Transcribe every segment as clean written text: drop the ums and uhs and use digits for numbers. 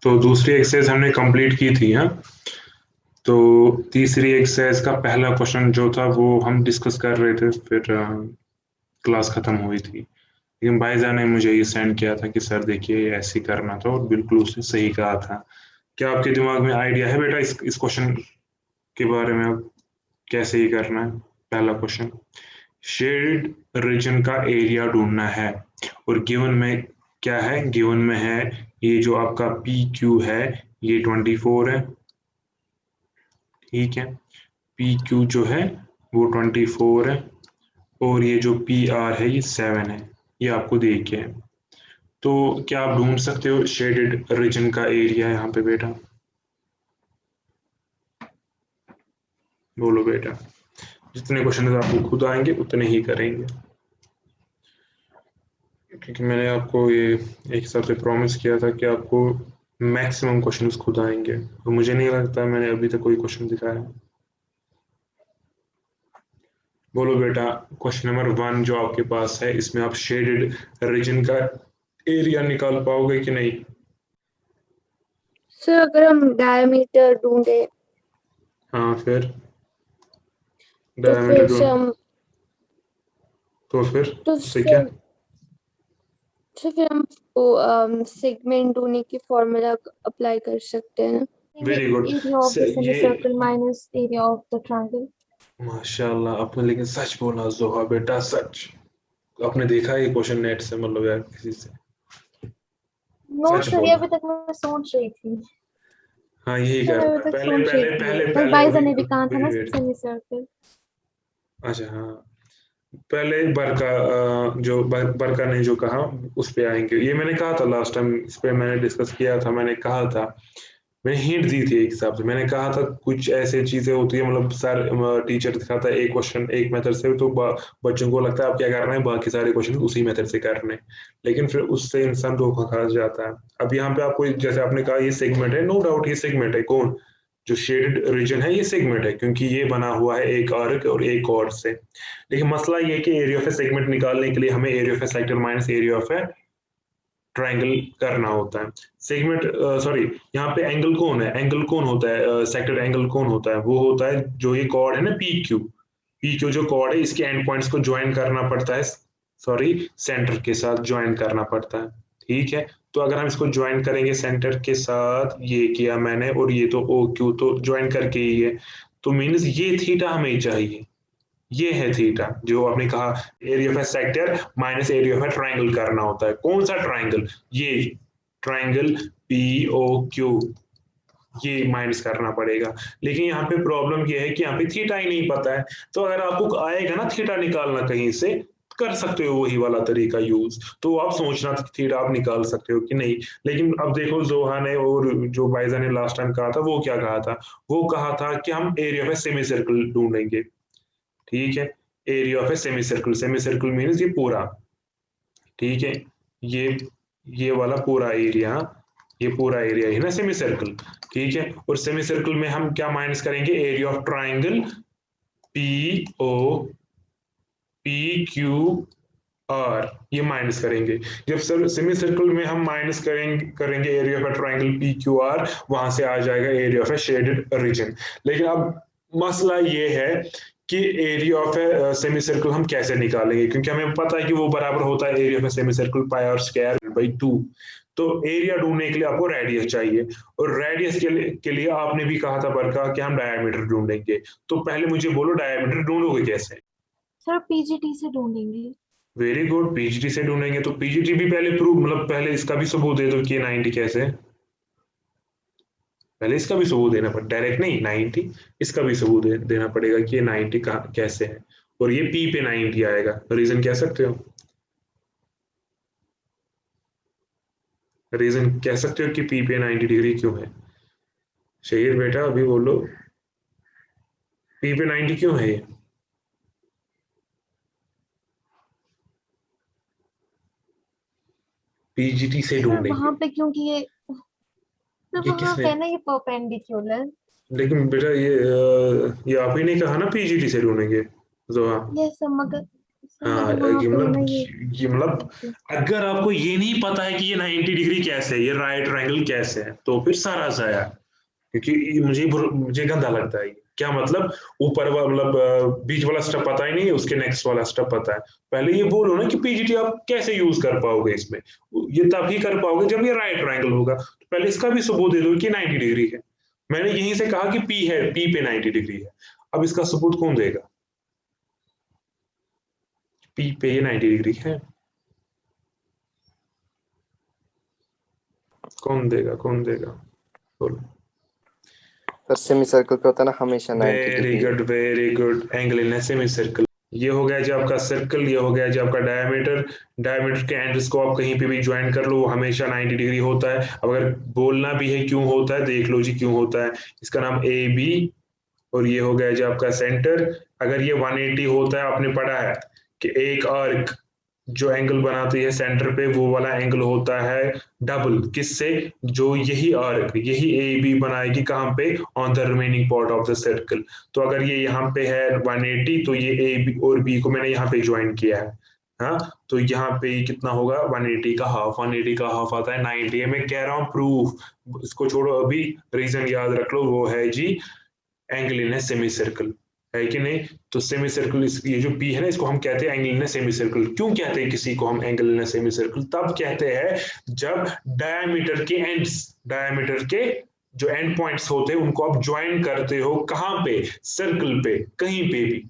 तो दूसरी एक्सरसाइज हमने कंप्लीट की थी। हाँ, तो तीसरी एक्सरसाइज का पहला क्वेश्चन जो था वो हम डिस्कस कर रहे थे, फिर क्लास खत्म हुई थी, लेकिन भाईजान ने मुझे ये सेंड किया था कि सर देखिए ऐसे ही करना था, और बिल्कुल उसने सही कहा था। क्या आपके दिमाग में आइडिया है बेटा इस क्वेश्चन के बारे में, अब कैसे ही करना है? पहला क्वेश्चन, शेड रीजन का एरिया ढूंढना है, और गिवन में क्या है? गिवन में है ये जो आपका पी क्यू है ये 24 है, ठीक है। पी क्यू जो है वो 24 है, और ये जो पी आर है ये 7 है, ये आपको देखिए। तो क्या आप ढूंढ सकते हो शेडेड रीजन का एरिया यहाँ पे बेटा? बोलो बेटा, जितने क्वेश्चन आपको खुद आएंगे उतने ही करेंगे, क्योंकि मैंने आपको ये एक हिसाब से प्रॉमिस किया था कि आपको मैक्सिमम क्वेश्चंस खुद आएंगे, और मुझे नहीं लगता मैंने अभी तक कोई क्वेश्चन दिखाया। बोलो बेटा, क्वेश्चन नंबर 1 जो आपके पास है, इसमें आप शेडेड रीजन का एरिया निकाल पाओगे कि नहीं? सर अगर हम डायमीटर ढूंढे हाँ, फिर तो डायमीटर फिर से ढूंढ, हम तो फिर तो उससे क्या? फिर हम सेगमेंट ढूंढने की फॉर्मूला अप्लाई कर सकते हैं ना। Very good. Area of the ये semicircle minus area of the triangle. माशाल्लाह आपने लेकिन सच बोला जोहा बेटा, सच। आपने देखा ये क्वेश्चन नेट से, मतलब यार किसी से? नो सच सर, ये बोला। अभी तक मैं सोच रही थी। हाँ, यही सर मैं करना अभी है, तक पहले सोच रही पहले थी पहले बस पहले भाईजान अभी ने भी कहा था वेरी ना वेट। सेमीसर्कल। अच्छा, हाँ, पहले बरका जो बरका ने जो कहा उस पे आएंगे। ये मैंने कहा था लास्ट टाइम, इस पे मैंने डिस्कस किया था, मैंने कहा था, मैंने हिंट दी थी एक हिसाब से, मैंने कहा था कुछ ऐसे चीजें होती है, मतलब सर टीचर दिखाता है एक क्वेश्चन एक मेथड से, तो बच्चों को लगता है आप क्या कर रहे हैं, बाकी सारे क्वेश्चन उसी मेथड से कर रहे हैं, लेकिन फिर उससे इंसान धोखा खा जाता है। अब यहाँ पे आपको जैसे आपने कहा ये सेगमेंट है, नो डाउट ये सेगमेंट है। कौन? जो शेडेड रीजन है ये सेगमेंट है, क्योंकि ये बना हुआ है एक आर्क और एक कॉर्ड से। लेकिन मसला ये है कि एरिया ऑफ ए सेगमेंट निकालने के लिए हमें area of a sector minus area of a triangle करना होता है। सेगमेंट सॉरी, यहाँ पे एंगल कौन है? एंगल कौन होता है? सेक्टर एंगल कौन होता है? वो होता है जो ये कॉर्ड है ना, पी क्यू। पी क्यू जो कॉर्ड है, इसके एंड पॉइंट्स को ज्वाइन करना पड़ता है, सॉरी, सेंटर के साथ ज्वाइन करना पड़ता है, ठीक है। तो अगर हम इसको ज्वाइन करेंगे सेंटर के साथ, ये किया मैंने, और ये तो ओ क्यू तो ज्वाइन करके ही है, तो मीन्स ये थीटा हमें चाहिए, ये है थीटा जो आपने कहा area of a sector minus area of a triangle करना होता है। कौन सा ट्राइंगल? ये ट्राइंगल पी ओ क्यू, ये माइनस करना पड़ेगा। लेकिन यहाँ पे प्रॉब्लम ये है कि यहाँ पे थीटा ही नहीं पता है, तो अगर आपको आएगा ना थीटा निकालना कहीं से, कर सकते हो वही वाला तरीका यूज, तो आप सोचना थीटा आप निकाल सकते हो कि नहीं। लेकिन अब देखो जोहा ने और जो बाइजा ने लास्ट टाइम कहा था, वो क्या कहा था? वो कहा था कि हम area of a semi circle ढूंढेंगे, ठीक है। Area of a semi circle, semi circle means ये पूरा, ठीक है। ये ये वाला पूरा एरिया, ये पूरा एरिया है ना सेमी सर्कल, ठीक है। और सेमी सर्कल में हम क्या माइनस करेंगे? Area of triangle P O P Q R, ये माइनस करेंगे। जब सर सेमी सर्कल में हम माइनस करेंगे area of a triangle P Q R, वहां से आ जाएगा area of a shaded region. लेकिन अब मसला ये है कि area of a semicircle हम कैसे निकालेंगे, क्योंकि हमें पता है कि वो बराबर होता है area of a semicircle pi r square by 2। तो एरिया ढूंढने के लिए आपको रेडियस चाहिए, और रेडियस के लिए आपने भी कहा था बरका कि हम डायमीटर ढूंढेंगे। तो पहले मुझे बोलो डायमीटर ढूंढोगे कैसे? सर पीजीटी से ढूंढेंगे। वेरी गुड, पीजीटी से ढूंढेंगे। तो पीजीटी भी पहले प्रूव, मतलब पहले इसका भी सबूत दे दो कि 90 कैसे है। पहले इसका भी सबूत देना पड़ेगा, डायरेक्ट नहीं 90, इसका भी सबूत देना पड़ेगा कि ये 90 कैसे है, और ये पी पे 90 आएगा। रीजन कह सकते हो? रीजन कह सकते हो कि पी पे 90 डिग्री क्यों है? शहीर बेटा अभी बोलो, पी पे 90 क्यों है ये? पीजीटी से सर ढूंढेंगे। वहां पे क्योंकि सर ये वहां किसने? पे ना ये परपेंडिकुलर। लेकिन बेटा ये आप ही ने कहा ना पीजीटी से ढूंढेंगे, जोहा। ये सब मगर हाँ लेकिन वहां ये पे मतलब ना ये मतलब अगर आपको ये नहीं पता है कि ये 90 डिग्री कैसे है, ये राइट ट्रायंगल कैसे है, तो फिर सारा जाया। क्योंकि मुझे गंदा लगता है। क्या मतलब ऊपर वाला मतलब बीच वाला स्टेप पता ही नहीं है, उसके नेक्स्ट वाला स्टेप पता है। पहले ये बोलो ना कि पीजीटी आप कैसे यूज कर पाओगे इसमें। ये तभी कर पाओगे जब ये राइट ट्रायंगल होगा। तो पहले इसका भी सबूत दे दो कि 90 डिग्री है। मैंने यहीं से कहा कि पी है, पी पे 90 डिग्री है। अब इसका सबूत कौन देगा? पी पे ये 90 डिग्री है, कौन देगा, कौन देगा? बोलो। सर सेमी सर्कल पे होता है ना हमेशा 90 very degree. Good, very good. Angle in semi circle. ये हो गया जी आपका सर्कल, ये हो गया जी आपका डायमीटर। डायमीटर के एंड्स को आप कहीं पे भी ज्वाइन कर लो, वो हमेशा 90 डिग्री होता है। अब अगर बोलना भी है क्यों होता है, देख लो जी क्यों होता है। इसका नाम ए बी, और ये हो गया जी आपका सेंटर। अगर ये 180 होता है, आपने पढ़ा है कि एक आर्क जो एंगल बनाती है सेंटर पे, वो वाला एंगल होता है डबल। किससे? जो यही आर्क, यही ए बी बनाएगी कहाँ पे? On the remaining part of the circle. तो अगर ये यहाँ पे है 180, तो ये ए बी और बी को मैंने यहाँ पे ज्वाइन किया है। हाँ, तो यहाँ पे कितना होगा? 180 का हाफ। 180 का हाफ आता है 90। ये मैं कह रहा हूँ प्रूफ, इसको छोड़ो अभी। रीजन याद रख लो, वो है जी एंगल इन सेमी सर्कल, है कि नहीं? तो सेमी सर्कल, ये जो पी है ना, इसको हम कहते हैं एंगल इन सेमी सर्कल। क्यों कहते हैं किसी को हम एंगल इन सेमी सर्कल? तब कहते हैं जब डायमीटर के एंड्स, डायमीटर के जो एंड पॉइंट्स होते हैं, उनको आप ज्वाइन करते हो कहाँ पे? सर्कल पे, कहीं पे भी।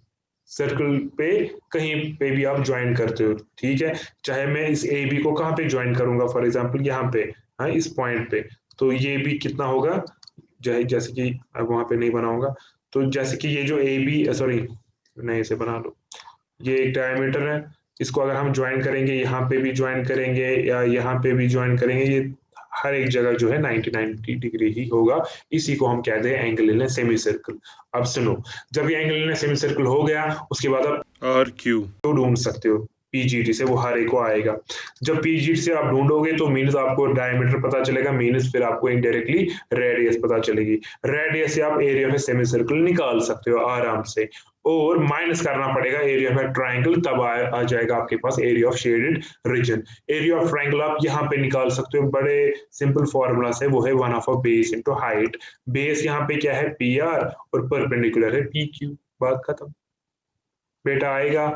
सर्कल पे कहीं पे भी आप ज्वाइन करते हो, ठीक है। चाहे मैं इस ए बी को कहाँ पे ज्वाइन करूंगा, फॉर एग्जाम्पल यहाँ पे, हाँ इस पॉइंट पे। तो ये भी कितना होगा? जैसे कि अब वहां पे नहीं बनाऊंगा। तो जैसे कि ये जो ए बी, सॉरी नहीं, इसे बना लो। ये एक डायमीटर है, इसको अगर हम ज्वाइन करेंगे, यहाँ पे भी ज्वाइन करेंगे या यहाँ पे भी ज्वाइन करेंगे, ये हर एक जगह जो है 90 डिग्री ही होगा। इसी को हम कहते हैं एंगल इन सेमी सर्कल। अब सुनो, जब ये एंगल इन सेमी सर्कल हो गया, उसके बाद आप आर क्यू ढूंढ सकते हो। पीजीटी से वो हर एक को आएगा। जब पीजीटी से आप ढूंढोगे तो मीन्स आपको डायमीटर पता चलेगा, मीन्स फिर आपको इनडायरेक्टली रेडियस पता चलेगी। रेडियस से आप एरिया ऑफ सेमी सर्कल निकाल सकते हो आराम से। और माइनस करना पड़ेगा एरिया ऑफ ट्राइंगल, तब आ जाएगा आपके पास area of shaded region. Area of triangle आप यहाँ पे निकाल सकते हो, बड़े सिंपल फॉर्मूला से, वो है 1 of base into height. Base यहाँ पे क्या है? पी आर, और परपेंडिकुलर है पी क्यू। बात खत्म बेटा, आएगा।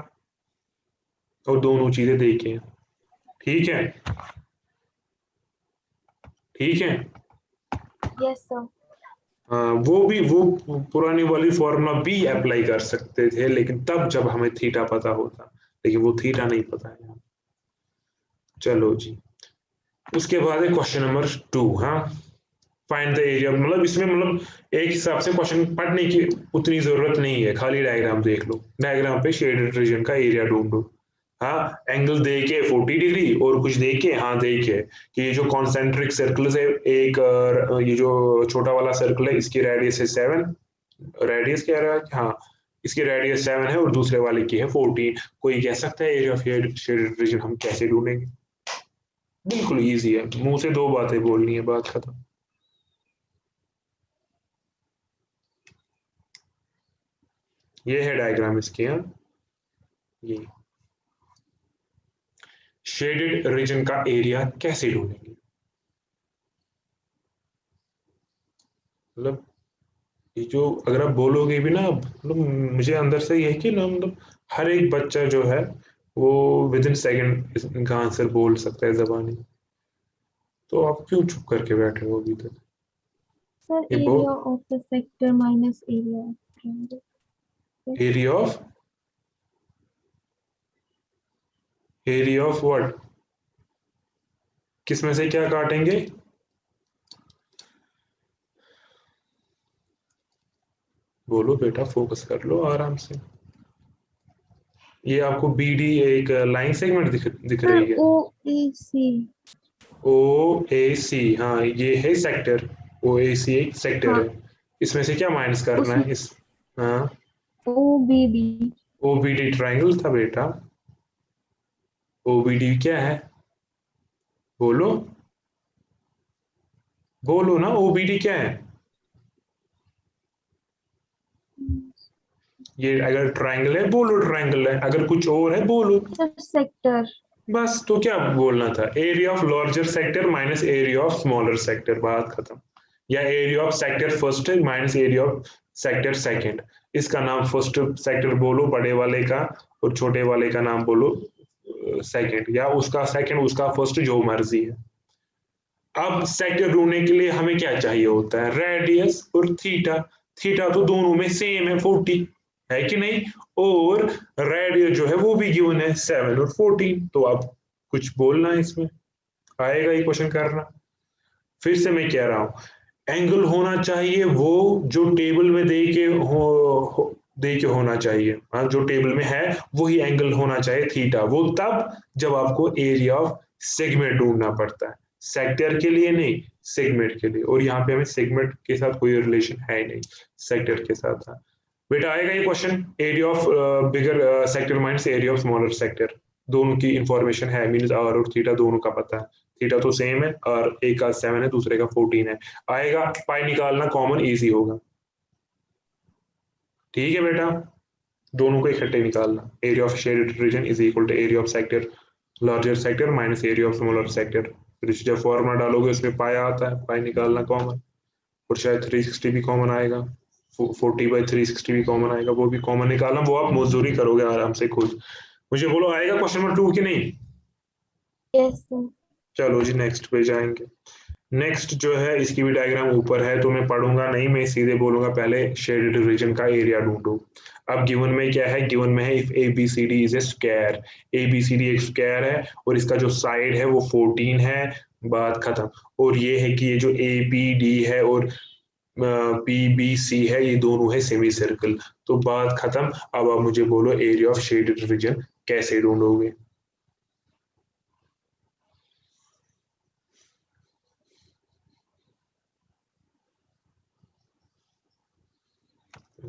और दोनों चीजें देखें, ठीक है, ठीक है। Yes sir. हाँ, वो भी, वो पुरानी वाली फॉर्मूला भी अप्लाई कर सकते थे, लेकिन तब जब हमें थीटा पता होता। लेकिन वो थीटा नहीं पता है। चलो जी, उसके बाद है क्वेश्चन नंबर 2। हाँ, फाइंड द एरिया। मतलब इसमें मतलब एक हिसाब से क्वेश्चन पढ़ने की उतनी जरूरत नहीं है, खाली डायग्राम देख लो। डायग्राम पे शेडेड रीजन का एरिया ढूंढो। हाँ, एंगल दे के 40 डिग्री और कुछ दे के, हाँ दे के कि ये जो कॉन्सेंट्रिक सर्कल है, एक ये जो छोटा वाला सर्कल है, इसकी रेडियस है 7। रेडियस कह रहा है, हाँ इसकी रेडियस 7 है, और दूसरे वाले की है 14। कोई कह सकता है एरिया ऑफ शेडेड रीजन हम कैसे ढूंढेंगे? बिल्कुल इजी है, मुंह से दो बातें बोलनी है, बात खत्म। ये है डायग्राम इसकी। हाँ, ये शेडेड रीजन का एरिया कैसे ढूंढेंगे? मतलब ये जो अगर आप बोलोगे भी ना, मतलब मुझे अंदर से ये है कि ना, मतलब हर एक बच्चा जो है वो विद इन सेकेंड इनका आंसर बोल सकता है जबानी। तो आप क्यों चुप करके बैठे हो अभी तक? सर ये area of the sector minus area of triangle. Area of what? किसमें से क्या काटेंगे? बोलो बेटा, फोकस कर लो आराम से। ये आपको बीडी एक लाइन सेगमेंट दिख सर रही है। ओ ए सी। ओ ए सी, हाँ ये है सेक्टर। ओ ए सी एक सेक्टर हाँ, है। इसमें से क्या माइनस करना उसमें है इस? हाँ, O B D. O B D triangle था बेटा। ओ बी डी क्या है? बोलो, बोलो ना, ओ बी डी क्या है? ये अगर ट्रायंगल है बोलो ट्रायंगल है, अगर कुछ और है बोलो। Sir sector. बस तो क्या बोलना था, area of larger sector minus area of smaller sector, बात खत्म। या area of sector first minus area of sector second, इसका नाम फर्स्ट सेक्टर बोलो बड़े वाले का, और छोटे वाले का नाम बोलो सेकंड, या उसका सेकंड उसका फर्स्ट, जो मर्जी है। अब सेक्टर ढूंढने के लिए हमें क्या चाहिए होता है, रेडियस और थीटा। थीटा तो दोनों में सेम है 40, है कि नहीं, और रेडियस जो है वो भी गिवन है 7 और 14। तो अब कुछ बोलना है इसमें, आएगा ये क्वेश्चन करना। फिर से मैं कह रहा हूं, एंगल होना चाहिए वो जो टेबल में दे के दे के होना चाहिए, हाँ जो टेबल में है वही एंगल होना चाहिए थीटा। वो तब जब आपको एरिया ऑफ सेगमेंट ढूंढना पड़ता है, सेक्टर के लिए नहीं, सेगमेंट के लिए। और यहाँ पे हमें सेगमेंट के साथ कोई रिलेशन है नहीं, सेक्टर के साथ था। बेटा आएगा ये question, area of bigger sector minus area of smaller sector, दोनों की इंफॉर्मेशन है, मीन आर और थीटा दोनों का पता है। थीटा तो सेम है, और एक का 7 है दूसरे का 14 है। आएगा, पाई निकालना कॉमन इजी होगा। ठीक है बेटा, दोनों को इकट्ठे निकालना, area of shaded region is equal to area of sector larger sector minus area of smaller sector. फिर जब फॉर्मूला डालोगे उसमें पाया आता है, पाई निकालना कॉमन, और शायद 360 भी कॉमन आएगा, 40/360 भी कॉमन आएगा, वो भी कॉमन निकालना, वो आप मजदूरी करोगे आराम से खुद। मुझे बोलो आएगा क्वेश्चन नंबर 2 कि नहीं? Yes sir. चलो जी नेक्स्ट पे जाएंगे। नेक्स्ट जो है इसकी भी डायग्राम ऊपर है, तो मैं पढ़ूंगा नहीं, मैं सीधे बोलूंगा पहले शेडेड रीजन का एरिया ढूंढो। अब गिवन में क्या है, गिवन में है if A B C D is a square, A B C D एक स्क्वायर है और इसका जो साइड है वो 14 है, बात खत्म। और ये है कि ये जो ए बी डी है और बी बी सी है, ये दोनों है सेमी सर्कल, तो बात खत्म। अब आप मुझे बोलो एरिया ऑफ शेडेड रीजन कैसे ढूंढोगे?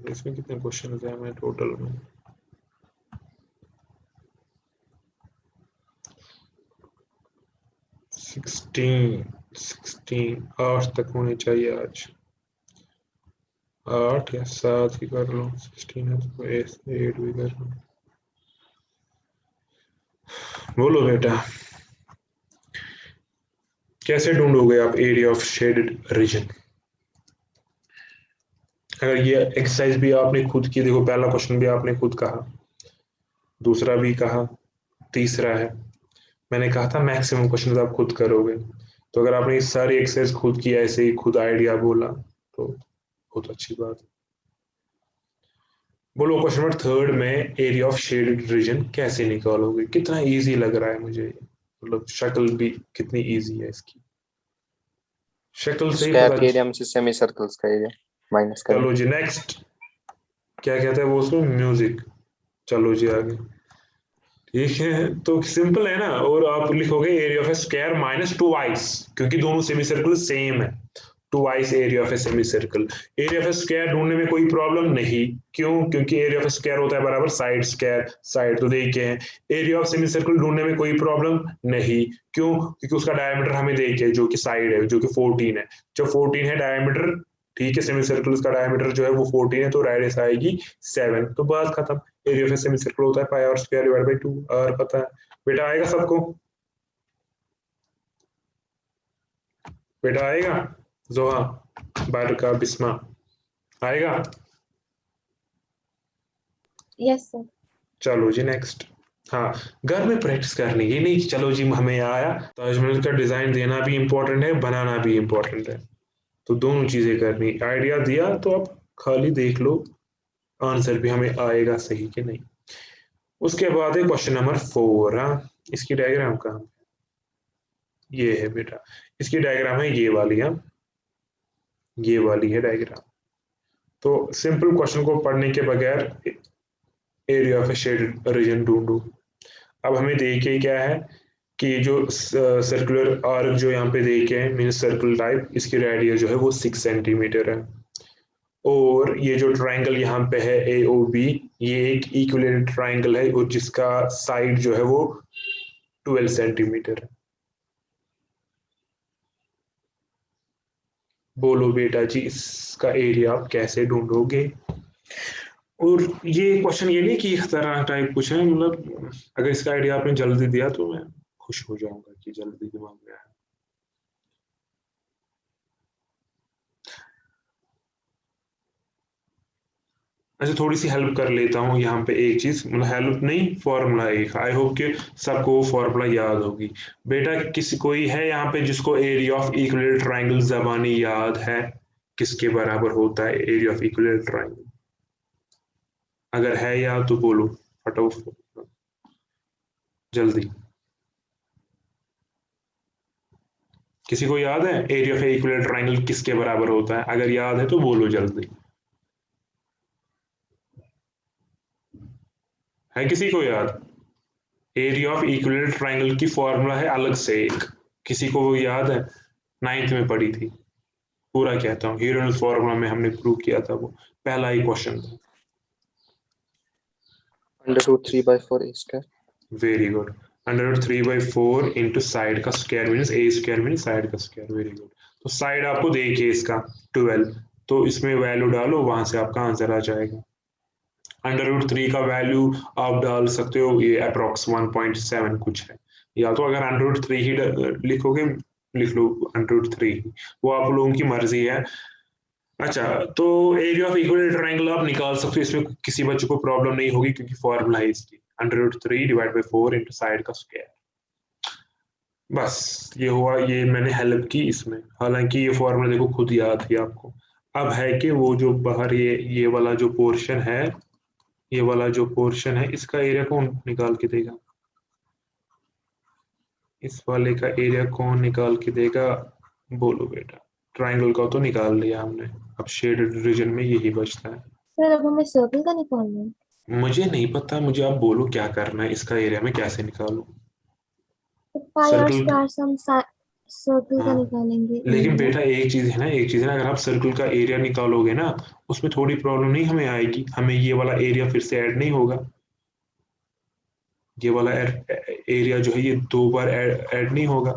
इसमें कितने क्वेश्चन है मैं टोटल में? 16 8 तक होने चाहिए आज, 8 या 7 ही कर लो, 16 है तो 8 भी कर लो। बोलो बेटा कैसे ढूंढोगे आप एरिया ऑफ शेडेड रीजन? अगर ये एक्सरसाइज भी आपने खुद की, देखो पहला क्वेश्चन भी आपने खुद कहा, दूसरा भी कहा, तीसरा है, मैंने कहा था मैक्सिमम क्वेश्चन आप खुद करोगे। तो अगर आपने सारी एक्सरसाइज खुद की, ऐसे ही खुद आइडिया बोला, तो बहुत अच्छी बात। बोलो क्वेश्चन नंबर 3 में एरिया ऑफ शेडेड रीजन कैसे निकालोगे? कितना इजी लग रहा है मुझे, मतलब शक्ल भी कितनी इजी है इसकी, शक्ल से ही स्क्वायर पता। के एरिया में से सेमी सर्कल्स का एरिया माइनस करना। चलो जी नेक्स्ट, क्या कहता है वो उसमें, म्यूजिक। चलो जी आगे, ठीक है तो सिंपल है ना। और आप लिखोगे area of a square minus 2 क्योंकि दोनों सेमी सर्कल सेम है, 2 area of a semi circle. Area of a square ढूंढने में कोई प्रॉब्लम नहीं, क्यों? क्योंकि एरिया ऑफ ए स्क्वायर होता है बराबर साइड स्क्वायर, साइड तो देखे हैं। एरिया ऑफ सेमी सर्कल ढूंढने में कोई प्रॉब्लम नहीं, क्यों? क्योंकि उसका डायमीटर हमें देखे जो कि साइड है, जो कि 14 है। जब 14 है डायमीटर, ठीक है, सेमी सर्कल का डायमीटर जो है वो 14 है, तो रेडियस आएगी 7, तो बात खत्म। Area of a semi circle होता है pi r square divide bye 2, और पता है बेटा, आएगा सबको? बेटा आएगा? जोहा, बारका, बिस्मा, आएगा? Yes sir. चलो जी नेक्स्ट। हाँ, घर में प्रैक्टिस करनी, ये नहीं कि चलो जी हमें आया, ताजमहल का डिजाइन देना भी इम्पोर्टेंट है, बनाना भी इम्पोर्टेंट है, तो दोनों चीजें करनी। आइडिया दिया तो आप खाली देख लो आंसर भी हमें आएगा सही कि नहीं। उसके बाद है क्वेश्चन नंबर 4। हाँ, इसकी डायग्राम कहाँ? ये है बेटा, इसकी डायग्राम है ये वाली। हाँ, ये वाली है डायग्राम। तो सिंपल क्वेश्चन को पढ़ने के बगैर area of a shaded reason ढूंढो। अब हमें देखे क्या है कि जो सर्कुलर आर्क जो यहाँ पे देखे हैं, मीन सर्कल टाइप, इसकी रेडियस जो है वो 6 सेंटीमीटर है। और ये जो ट्राइंगल यहाँ पे है ए ओ बी, ये एक इक्विलेटरल ट्राइंगल है, और जिसका साइड जो है वो 12 सेंटीमीटर है। बोलो बेटा जी इसका एरिया आप कैसे ढूंढोगे? और ये क्वेश्चन ये नहीं कि इख्तियार टाइप कुछ है, मतलब अगर इसका आइडिया आपने जल्दी दिया तो मैं खुश हो जाऊंगा कि जल्दी दिमाग में आया। अच्छा, थोड़ी सी हेल्प कर लेता हूँ यहाँ पे, एक चीज, मतलब हेल्प नहीं, फॉर्मूला एक, आई होप कि सबको फॉर्मूला याद होगी। बेटा किसी कोई है यहाँ पे जिसको एरिया ऑफ इक्विलेटरल ट्रायंगल ज़बानी याद है, किसके बराबर होता है एरिया ऑफ इक्विलेटरल ट्रायंगल? अगर है याद तो बोलो फटाफट जल्दी। किसी को याद है एरिया ऑफ इक्विलेटरल ट्रायंगल किसके बराबर होता है? अगर याद है तो बोलो जल्दी। है किसी को याद? एरिया ऑफ इक्विलेटरल ट्रायंगल की फॉर्मूला है अलग से एक, किसी को वो याद है? 9th में पढ़ी थी, पूरा कहता हूँ, हीरोइनस फॉर्मूला में हमने प्रूव किया था, वो पहला ही क्वेश्चन था। √3/4 a square। Very good. √3/4 into side का square means a square means side का स्क्वायर। Very good. तो साइड आपको देखिए इसका 12, तो इसमें वैल्यू डालो, वहां से आपका आंसर आ जाएगा। √3 का वैल्यू आप डाल सकते हो, ये अप्रोक्स 1.7 कुछ है, या तो अगर √3 ही लिखोगे लिख लो √3 ही, वो आप लोगों की मर्जी है। अच्छा, तो एरिया ऑफ इक्विलेटरल ट्रायंगल आप निकाल सकते हो, इसमें किसी बच्चे को प्रॉब्लम नहीं होगी क्योंकि फॉर्मूला है इसकी √3/4 इंटू साइड का स्क्वायर। बस ये हुआ, ये मैंने हेल्प की इसमें, हालांकि ये फॉर्मूला देखो खुद याद थी आपको। अब है कि वो जो बाहर ये वाला जो पोर्शन है, ये वाला जो पोर्शन है, इसका एरिया कौन निकाल के देगा? इस वाले का एरिया कौन निकाल के देगा? बोलो बेटा। ट्रायंगल का तो निकाल लिया हमने, अब शेडेड रीजन में यही बचता है। सर अब हमें सर्कल का निकालना है। मुझे नहीं पता, मुझे आप बोलो क्या करना है, इसका एरिया में कैसे निकालूं? तो पाई और सर्कल, स्क्वायर से हम सर्कल का हाँ, निकालेंगे लेकिन एरिया। बेटा एक चीज है ना, एक चीज है ना, अगर आप सर्कल का एरिया निकालोगे ना, उसमें थोड़ी प्रॉब्लम नहीं हमें आएगी, हमें ये वाला एरिया फिर से ऐड नहीं होगा। ये वाला एरिया जो है ये 2 बार ऐड नहीं होगा,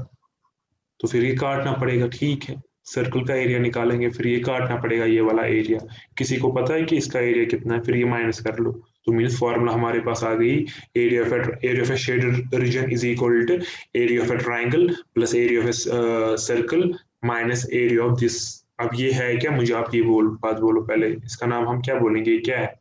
तो फिर ये काटना पड़ेगा। ठीक है, सर्कल का एरिया निकालेंगे, फिर ये काटना पड़ेगा ये वाला एरिया। किसी को पता है कि इसका एरिया कितना है? फिर ये माइनस कर लो, तो मीन्स फॉर्मूला हमारे पास आ गई, area of a shaded region is equal to area of a triangle plus area of a circle minus area of this. अब ये है क्या, मुझे आप ये बात बोलो पहले, इसका नाम हम क्या बोलेंगे, क्या है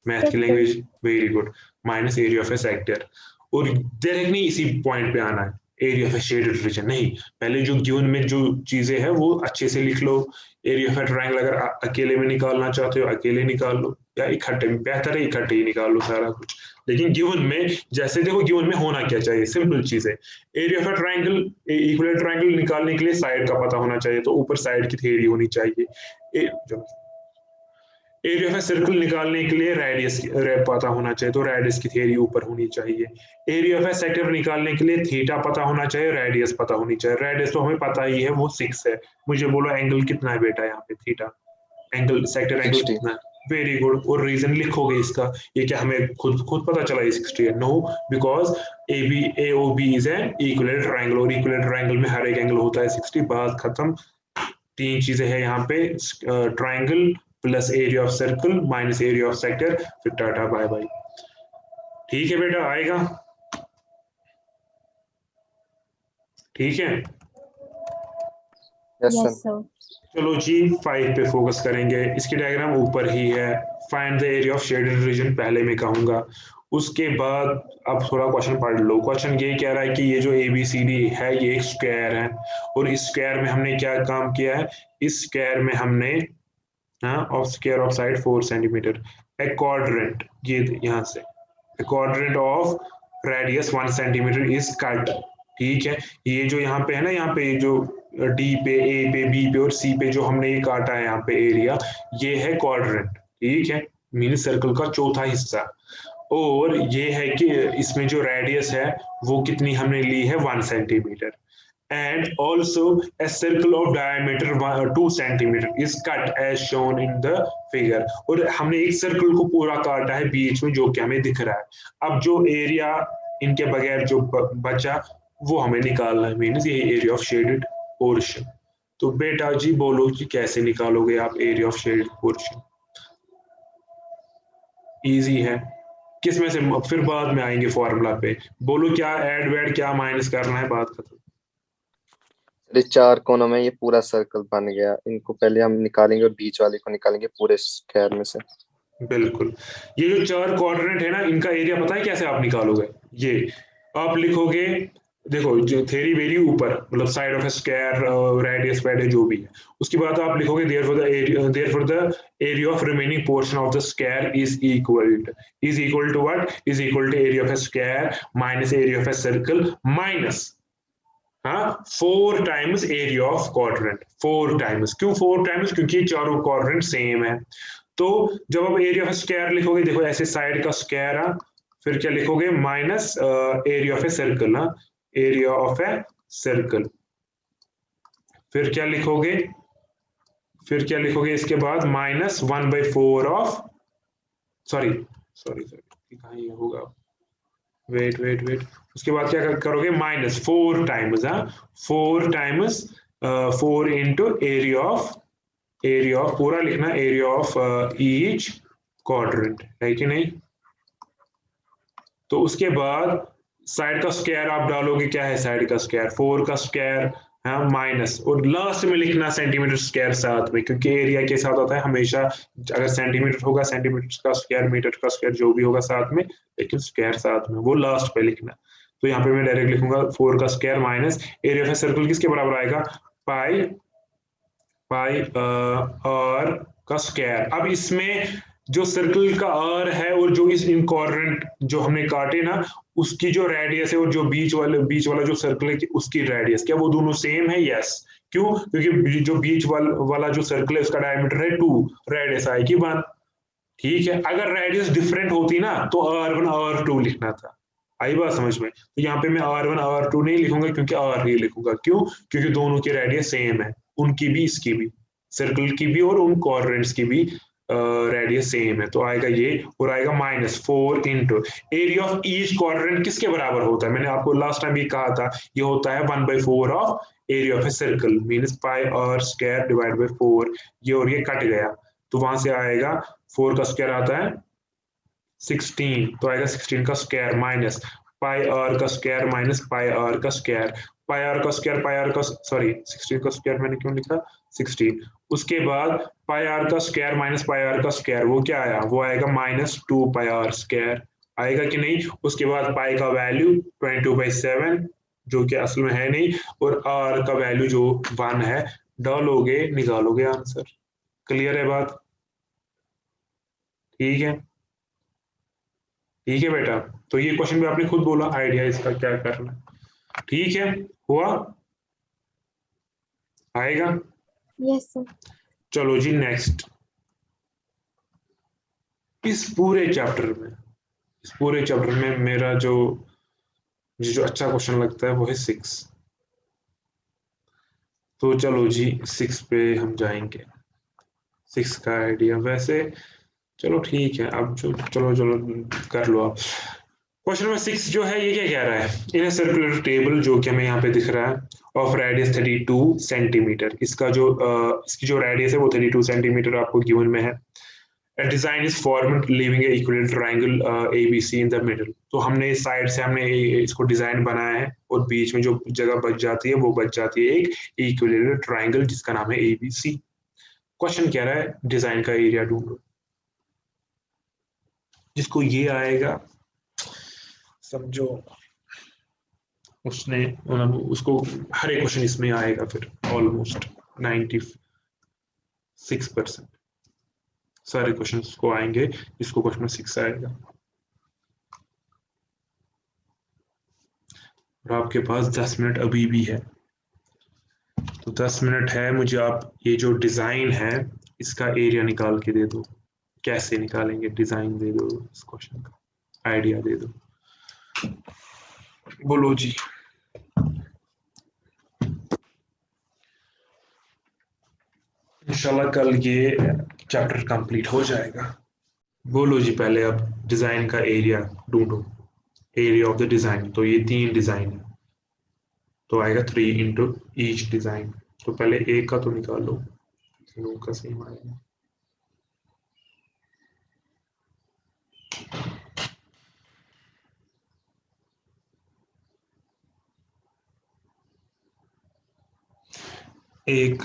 मैथ की language? Very good, minus area of a sector. और डायरेक्ट नहीं इसी पॉइंट पे आना है, area of a shaded reason नहीं, पहले जो गिवन में जो चीजें हैं वो अच्छे से लिख लो। एरिया ऑफ ए ट्रायंगल अगर अकेले में निकालना चाहते हो अकेले निकाल लो, या इकट्ठे में, बेहतर है इकट्ठे ही निकाल लो सारा कुछ। लेकिन गिवन में, जैसे देखो गिवन में होना क्या चाहिए, सिंपल चीज है, area of a triangle, equilateral triangle निकालने के लिए साइड का पता होना चाहिए, तो ऊपर साइड की थ्योरी होनी चाहिए। एरिया ऑफ ए सर्कल निकालने के लिए रेडियस पता होना चाहिए, तो रेडियस की थ्योरी ऊपर होनी चाहिए। एरिया ऑफ ए सेक्टर निकालने के लिए थीटा पता होना चाहिए, रेडियस पता होनी चाहिए। रेडियस तो हमें पता ही है, वो 6 है। मुझे बोलो एंगल कितना है बेटा यहाँ पे, थीटा एंगल, सेक्टर एंगल 60। कितना है? Very good. और रीजन लिखोगे इसका, ये क्या हमें खुद पता चला ये 60 है? No, because AOB is an equilateral triangle, और इक्विलेटरल ट्रायंगल में हर एक एंगल होता है 60। बात खत्म। 3 चीजें हैं यहाँ पे, triangle plus area of circle minus area of sector, फिर टाटा बाय बाय। ठीक है बेटा, आएगा? ठीक है, यस यस सर। सर। चलो जी 5 पे फोकस करेंगे। इसकी डायग्राम ऊपर ही है। Find the area of shaded reason पहले मैं कहूंगा, उसके बाद अब थोड़ा क्वेश्चन पढ़ लो। क्वेश्चन ये कह रहा है कि ये जो ABCD है ये एक स्क्वायर है, और इस स्क्वायर में हमने क्या काम किया है, इस स्क्वायर में हमने of square of side 4 centimetre, A quadrant, ये यहाँ से ए quadrant of radius 1 centimetre is cut. ठीक है, ये जो यहाँ पे है ना, यहाँ पे जो डी पे, ए पे, बी पे और सी पे जो हमने ये काटा है यहाँ पे एरिया, ये है क्वाड्रेंट। ठीक है, मिनी सर्कल का चौथा हिस्सा। और ये है कि इसमें जो रेडियस है वो कितनी हमने ली है, 1 centimetre. And also a circle of diameter 2 centimeter is cut as shown in the figure। और हमने एक सर्कल को पूरा काटा है बीच में, जो कि हमें दिख रहा है। अब जो एरिया इनके बगैर जो बचा वो हमें निकालना है, मीन्स ये एरिया ऑफ शेडेड पोर्शन। तो बेटा जी बोलो कि कैसे निकालोगे आप area of shaded portion? Easy है। किस में से, फिर बाद में आएंगे फॉर्मूला पे। बोलो क्या ऐड वैड क्या माइनस करना है, बात खत्म। ये चार कोनों में ये पूरा सर्कल बन गया, इनको पहले हम निकालेंगे और बीच वाले को निकालेंगे पूरे स्क्वायर में से। बिल्कुल। ये जो चार क्वाड्रेंट है ना, इनका एरिया पता है कैसे आप निकालोगे? ये आप लिखोगे, देखो जो थेरी वेरी ऊपर मतलब side of a square, radius वेडियस जो भी है, उसके बाद आप लिखोगे therefore the area of remaining portion of the square is equal to what? Is equal to area of a square minus area of a circle minus 4 times area of quadrant. 4 times, क्यों 4 times? क्योंकि चारों quadrant same है। तो जब आप area of square लिखोगे, देखो ऐसे साइड का स्क्वायर है, फिर क्या लिखोगे? Minus area of a circle, area of a circle. फिर क्या लिखोगे? फिर क्या लिखोगे इसके बाद? माइनस 1/4 ऑफ, सॉरी कहाँ ये होगा, वेट, उसके बाद क्या करोगे? Minus 4 times, 4 times 4 into area of पूरा लिखना, एरिया ऑफ ईच क्वाड्रेंट, है कि नहीं? तो उसके बाद साइड का स्क्वायर आप डालोगे, क्या है साइड का स्क्वायर? 4 का स्क्वायर माइनस, और लास्ट में लिखना सेंटीमीटर स्क्वायर साथ में, क्योंकि एरिया के साथ आता है हमेशा, अगर सेंटीमीटर होगा सेंटीमीटर का स्क्वायर, मीटर का स्क्वायर जो भी होगा साथ में, लेकिन स्क्वायर साथ में वो लास्ट पे लिखना। तो यहाँ पे मैं डायरेक्ट लिखूंगा 4 का square minus area of circle किसके बराबर आएगा? पाई आर का स्क्वायर। अब इसमें जो सर्कल का आर है और जो इस इन क्वाड्रेंट जो हमने काटे ना, उसकी जो रेडियस है और जो बीच वाला जो सर्कल है उसकी रेडियस, क्या वो दोनों सेम है? यस। क्यों? क्योंकि जो बीच वाला जो सर्कल है उसका डायमीटर है 2, रेडियस आएगी 1। ठीक है, अगर रेडियस डिफरेंट होती ना तो R1 R2 लिखना था। आई बात समझ में? तो यहाँ पे मैं R1 R2 नहीं लिखूंगा, क्योंकि R ही लिखूंगा। क्यों? क्योंकि दोनों की रेडियस सेम है, उनकी भी इसकी भी, सर्कल की भी और उन क्वाड्रेंट्स की भी रेडियस सेम है। तो आएगा ये, और आएगा -4 into area of each quadrant किसके बराबर होता है? मैंने आपको लास्ट टाइम भी कहा था, ये होता है 1/4 of area of a circle, means pi r square divide by 4। ये और ये कट गया, तो वहां से आएगा 4 का स्क्वायर आता है 16, तो आएगा 16 का स्क्वायर माइनस पाई आर का स्क्वायर माइनस पाई आर का स्क्वायर, पाई आर का स्क्वायर, पाई आर का, सॉरी 16 का स्क्वायर मैंने क्यों लिखा 16। उसके बाद पाई आर का स्क्वायर माइनस पाई आर का स्क्वायर, वो क्या आया? वो आएगा -2 पाई आर स्क्वायर, आएगा कि नहीं? उसके बाद पाई का वैल्यू 22/7 जो कि असल में है नहीं, और आर का वैल्यू जो 1 है, डालोगे निकालोगे आंसर। क्लियर है बात? ठीक है, ठीक है बेटा। तो ये क्वेश्चन भी आपने खुद बोला, आइडिया इसका क्या करना है। ठीक है, हुआ? आएगा? Yes sir. चलो जी नेक्स्ट। इस पूरे चैप्टर में मेरा जो मुझे जो अच्छा क्वेश्चन लगता है वो है 6। तो चलो जी 6 पे हम जाएंगे। 6 का आइडिया वैसे, चलो ठीक है, अब जो चलो कर लो आप। क्वेश्चन नंबर 6 जो है ये क्या कह रहा है? इन ए सर्कुलर टेबल, जो कि हमें यहाँ पे दिख रहा है, ऑफ रेडियस 32 सेंटीमीटर, इसकी जो रेडियस है वो 32 सेंटीमीटर आपको गिवन में है। A design is formed leaving a equilateral triangle ABC in the middle। तो हमने इस साइड से हमने इसको डिजाइन बनाया है, और बीच में जो जगह बच जाती है वो बच जाती है एक इक्विलेटरल ट्राइंगल जिसका नाम है ABC। क्वेश्चन कह रहा है डिजाइन का एरिया ढूंढो। जिसको ये आएगा समझो उसको हर एक क्वेश्चन इसमें आएगा, फिर ऑलमोस्ट 96% सारे क्वेश्चंस को आएंगे जिसको क्वेश्चन 6 आएगा। और आपके पास 10 मिनट अभी भी है, तो 10 मिनट है, मुझे आप ये जो डिजाइन है इसका एरिया निकाल के दे दो। कैसे निकालेंगे? डिजाइन दे दो, इस क्वेश्चन का आइडिया दे दो। बोलो जी। इंशाल्लाह कल ये चैप्टर कंप्लीट हो जाएगा। बोलो जी, पहले आप डिजाइन का एरिया ढूंढो, एरिया ऑफ द डिजाइन। तो ये 3 डिजाइन है, तो आएगा 3 इंटू ईच डिजाइन। तो पहले एक का तो निकालो, तीनों का सेम आएगा। एक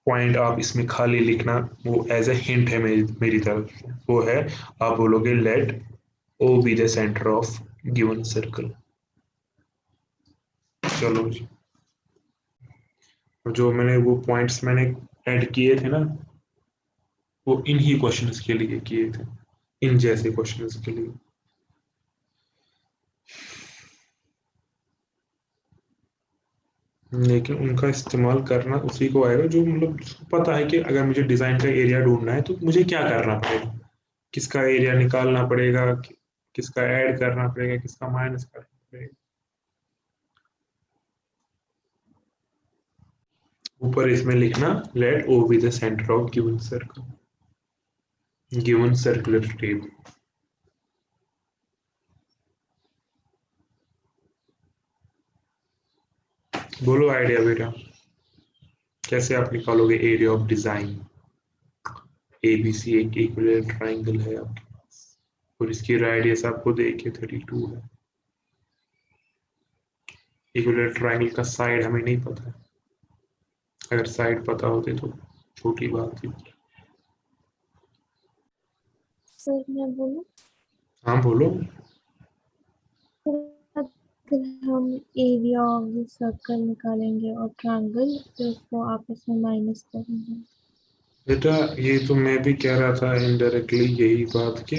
पॉइंट आप इसमें खाली लिखना, वो एज ए हिंट है मेरी तरफ से, वो है आप बोलोगे let O be the centre of given circle. चलो जी, जो मैंने वो पॉइंट्स मैंने ऐड किए थे ना, वो इन्हीं क्वेश्चंस के लिए किए थे, इन जैसे क्वेश्चंस के लिए। लेकिन उनका इस्तेमाल करना उसी को आएगा जो मतलब जिसको पता है कि अगर मुझे डिजाइन का एरिया ढूंढना है तो मुझे क्या करना पड़ेगा, किसका एरिया निकालना पड़ेगा, किसका ऐड करना पड़ेगा, किसका माइनस करना पड़ेगा। ऊपर इसमें लिखना let O be the centre of given circle, given circular tape. बोलो आइडिया बेटा, कैसे आप निकालोगे एरिया ऑफ डिजाइन। एबीसी एक इक्विलेटरल ट्राइंगल है आपके पास और इसकी रेडियस आपको देखिए 32 है। इक्विलेटरल ट्राइंगल का साइड हमें नहीं पता है, अगर साइड पता होते तो छोटी बात थी। सर मैं बोलूं? हाँ बोलो। अगर हम एरिया ऑफ द सर्कल निकालेंगे और ट्रायंगल, फिर उसको आपस में माइनस करेंगे। बेटा ये तो मैं भी कह रहा था इनडायरेक्टली यही बात कि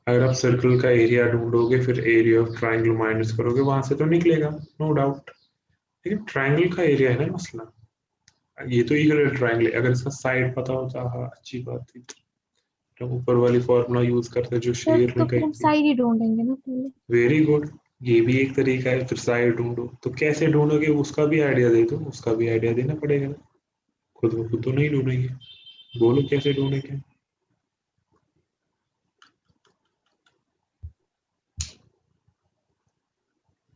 अगर आप सर्कल का एरिया ढूंढोगे फिर एरिया ऑफ ट्राइंगल माइनस करोगे, वहां से तो निकलेगा नो डाउट। लेकिन ट्राइंगल का एरिया है ना मसला, ये तो इक्वल ट्राइंगल है, अगर इसका साइड पता होता हाँ अच्छी बात थी। तो ऊपर वाली फॉर्मूला यूज करते जो सर शेयर तो में फिर हम कही। साइड ही ढूंढेंगे ना पहले। वेरी गुड, ये भी एक तरीका है। फिर साइड ढूंढो, तो कैसे ढूंढोगे उसका भी आइडिया दे दो, उसका भी आइडिया देना पड़ेगा ना, खुद ब खुद तो नहीं ढूंढेंगे। बोलो कैसे ढूंढेंगे।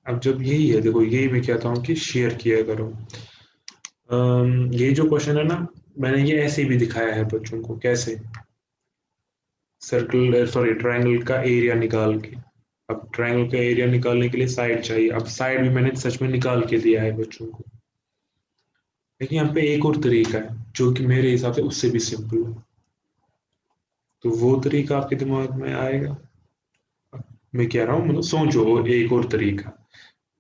अब जब यही है देखो, यही मैं कहता हूँ कि शेयर किया करो। ये जो क्वेश्चन है ना, मैंने ये ऐसे भी दिखाया है बच्चों को, कैसे सर्कल सॉरी ट्रायंगल का एरिया निकाल के। अब ट्रायंगल का एरिया निकालने के लिए साइड चाहिए, अब साइड भी मैंने सच में निकाल के दिया है बच्चों को। लेकिन यहाँ पे एक और तरीका है जो कि मेरे हिसाब से उससे भी सिंपल है, तो वो तरीका आपके दिमाग में आएगा। मैं कह रहा हूँ मतलब सोचो एक और तरीका।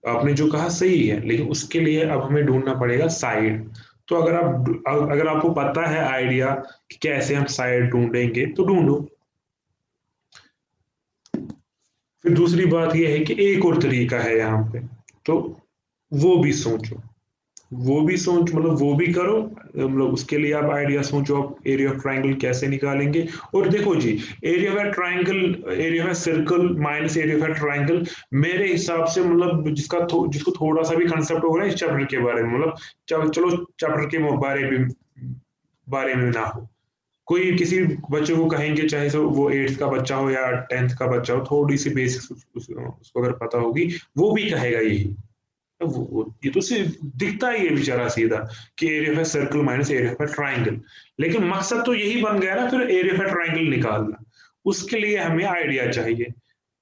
आपने जो कहा सही है, लेकिन उसके लिए अब हमें ढूंढना पड़ेगा साइड। तो अगर आपको पता है आइडिया कि कैसे हम साइड ढूंढेंगे तो ढूंढो। फिर दूसरी बात यह है कि एक और तरीका है यहाँ पे, तो वो भी सोचो, वो भी सोच मतलब वो भी करो। मतलब उसके लिए आप आइडिया सोचो, आप एरिया ऑफ ट्राइंगल कैसे निकालेंगे। और देखो जी, area of triangle, area of circle minus area of triangle, मेरे हिसाब से मतलब जिसको थोड़ा सा भी कंसेप्ट होगा इस चैप्टर के बारे में, मतलब चलो चैप्टर के बारे में ना हो, कोई किसी बच्चे को कहेंगे, चाहे वो 8th का बच्चा हो या 10th का बच्चा हो, थोड़ी सी बेसिक्स उसको अगर पता होगी वो भी कहेगा यही। ये तो सिर्फ दिखता ही है बेचारा सीधा कि area of circle minus area of triangle, लेकिन मकसद तो यही बन गया ना फिर एरिया ऑफ ट्राइंगल निकालना। उसके लिए हमें आइडिया चाहिए,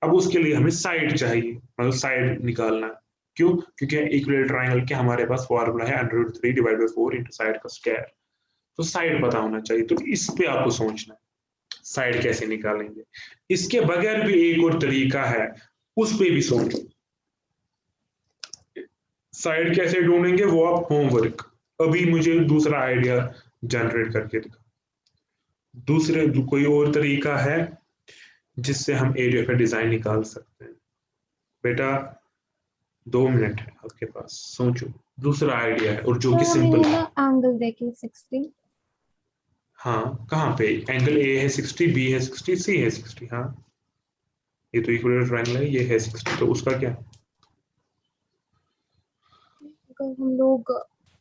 अब उसके लिए हमें साइड चाहिए, मतलब साइड निकालना। क्यों? क्योंकि इक्वल ट्राइंगल के हमारे पास फॉर्मूला है √3 डिवाइड बाई 4 इंटू साइड का स्क्वायर। तो साइड पता होना चाहिए, तो इस पे आपको सोचना है साइड कैसे निकालेंगे। इसके बगैर भी एक और तरीका है, उस पे भी सोचो साइड कैसे ढूंढेंगे, वो आप होमवर्क। अभी मुझे दूसरा आइडिया जनरेट करके दिखा, दूसरे कोई और तरीका है जिससे हम एरिया का डिजाइन निकाल सकते हैं। बेटा 2 मिनट है आपके पास, सोचो। दूसरा आइडिया है और जो कि सर हमें सिंपल ना है। एंगल देखिए 60। हाँ कहाँ पे? एंगल ए है 60, बी है 60, सी है 60। हाँ ये तो इक्वल ट्रायंगल है, ये है 60, तो उसका क्या? अगर हम लोग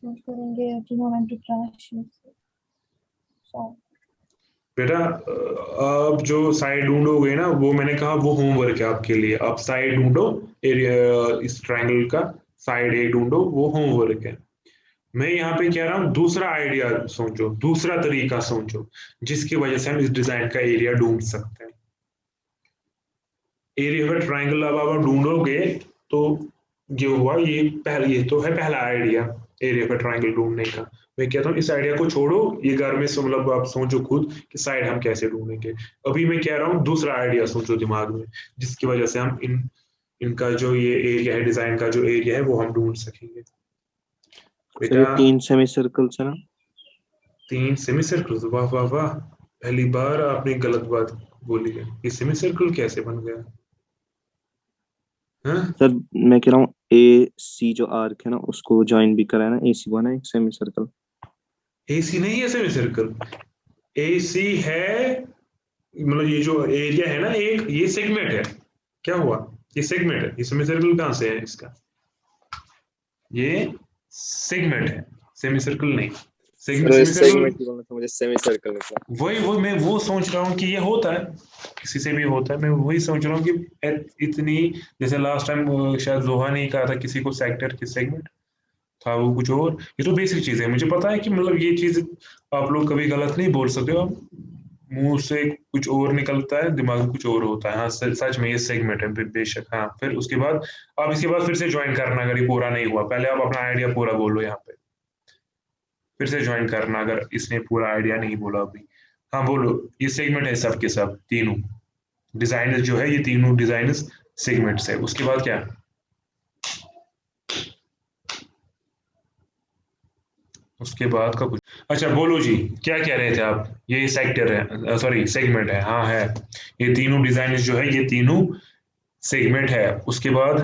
करेंगे ट्रिग्नोमेट्रिक ट्रांसलेशन। बेटा अब जो साइड ढूंढोगे ना, वो मैंने कहा वो होमवर्क है आपके लिए। आप साइड ढूंढो, एरिया इस ट्रायंगल का साइड ए ढूंढो, वो होमवर्क है। मैं यहाँ पे कह रहा हूँ दूसरा आइडिया सोचो, दूसरा तरीका सोचो जिसकी वजह से हम इस डिजाइन का एरिया ढूंढ सकते हैं। एरिया ऑफ ट्रायंगल अब आप ढूंढोगे तो ये हुआ, ये तो है पहला आइडिया। एरिया ऑफ ट्राइंगल ढूंढने का। मैं कहता हूँ इस आइडिया को छोड़ो, ये घर में मतलब आप सोचो खुद कि साइड हम कैसे ढूंढेंगे। अभी मैं कह रहा हूँ दूसरा आइडिया सोचो दिमाग में, जिसकी वजह से हम इनका जो ये एरिया है, डिजाइन का जो एरिया है वो हम ढूंढ सकेंगे। सर ये बेटा 3 सेमी सर्कल्स है ना? 3 सेमी सर्कल, वाह वाह वाह, पहली बार आपने गलत बात बोली है। ये सेमी सर्कल कैसे बन गया? हाँ, सर मैं कह रहा हूँ ए सी जो आर्क है ना उसको ज्वाइन भी करा है ना, AC बना एक सेमी सर्कल। AC नहीं है सेमी सर्कल, AC है मतलब ये जो एरिया है ना, एक ये सेगमेंट है। क्या हुआ? ये सेगमेंट है, ये सेमी सर्कल कहाँ से है इसका? ये सेगमेंट है, सेमी सर्कल नहीं। सर सेमी सर्कल सेगमेंट ही बोलना था मुझे, सेमी सर्कल निकला। वही मैं वो सोच रहा हूँ कि ये होता है, किसी से भी होता है। मैं वही सोच रहा हूँ कि इतनी, जैसे लास्ट टाइम शायद जोहा ने कहा था किसी को सेक्टर की सेगमेंट था, वो कुछ और। ये तो बेसिक चीज है, मुझे पता है कि मतलब ये चीज आप लोग कभी गलत नहीं बोल सकते हो। मुंह से कुछ और निकलता है, दिमाग में कुछ और होता है। हाँ सच में ये सेगमेंट है बेशक। हाँ फिर उसके बाद आप इसके बाद फिर से ज्वाइन करना अगर ये पूरा नहीं हुआ। पहले आप अपना आइडिया पूरा बोलो यहाँ पे, फिर से ज्वाइन करना अगर इसने पूरा आइडिया नहीं बोला अभी। हाँ बोलो, ये सेगमेंट है सब के सब तीनों डिजाइन जो है, ये तीनों डिजाइन सेगमेंट्स है। उसके बाद क्या? उसके बाद का कुछ, अच्छा बोलो जी, क्या कह रहे थे आप? ये सेक्टर है, सॉरी सेगमेंट है। हाँ है, ये तीनों डिजाइन जो है ये तीनों सेगमेंट है। उसके बाद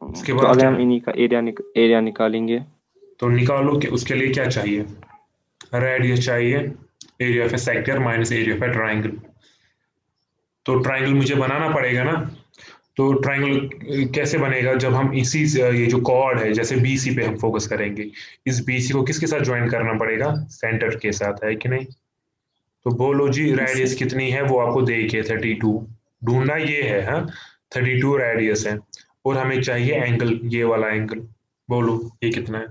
तो अगर क्या? हम इन्हीं का एरिया निकालेंगे तो निकालो कि उसके लिए क्या चाहिए? रेडियस चाहिए, area of a sector minus area of a triangle. तो ट्राइंगल मुझे बनाना पड़ेगा ना। तो ट्राइंगल कैसे बनेगा? जब हम इसी ये जो कॉर्ड है, जैसे BC पे हम फोकस करेंगे, इस BC को किसके साथ ज्वाइन करना पड़ेगा? सेंटर के साथ, है कि नहीं? तो बोलो जी, रेडियस कितनी है वो आपको दे के 32 ढूंढना ये है। हाँ 32 रेडियस है, और हमें चाहिए एंगल, ये वाला एंगल। बोलो ये कितना है?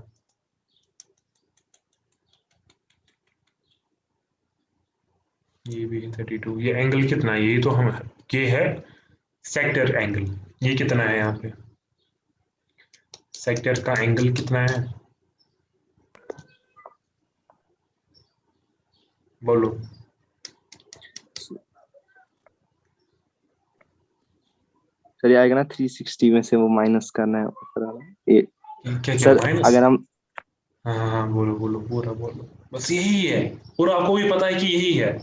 ये भी 32। ये एंगल कितना है? ये तो हम, ये है सेक्टर एंगल। ये कितना है यहाँ पे? सेक्टर का एंगल कितना है? बोलो। सर ये आएगा ना 360 में से वो माइनस करना है ऊपर वाला। ये क्या क्या सर माइनस? अगर हम हाँ हाँ हाँ, बोलो बोलो पूरा बोलो, बस यही है। और आपको भी पता है कि यही है,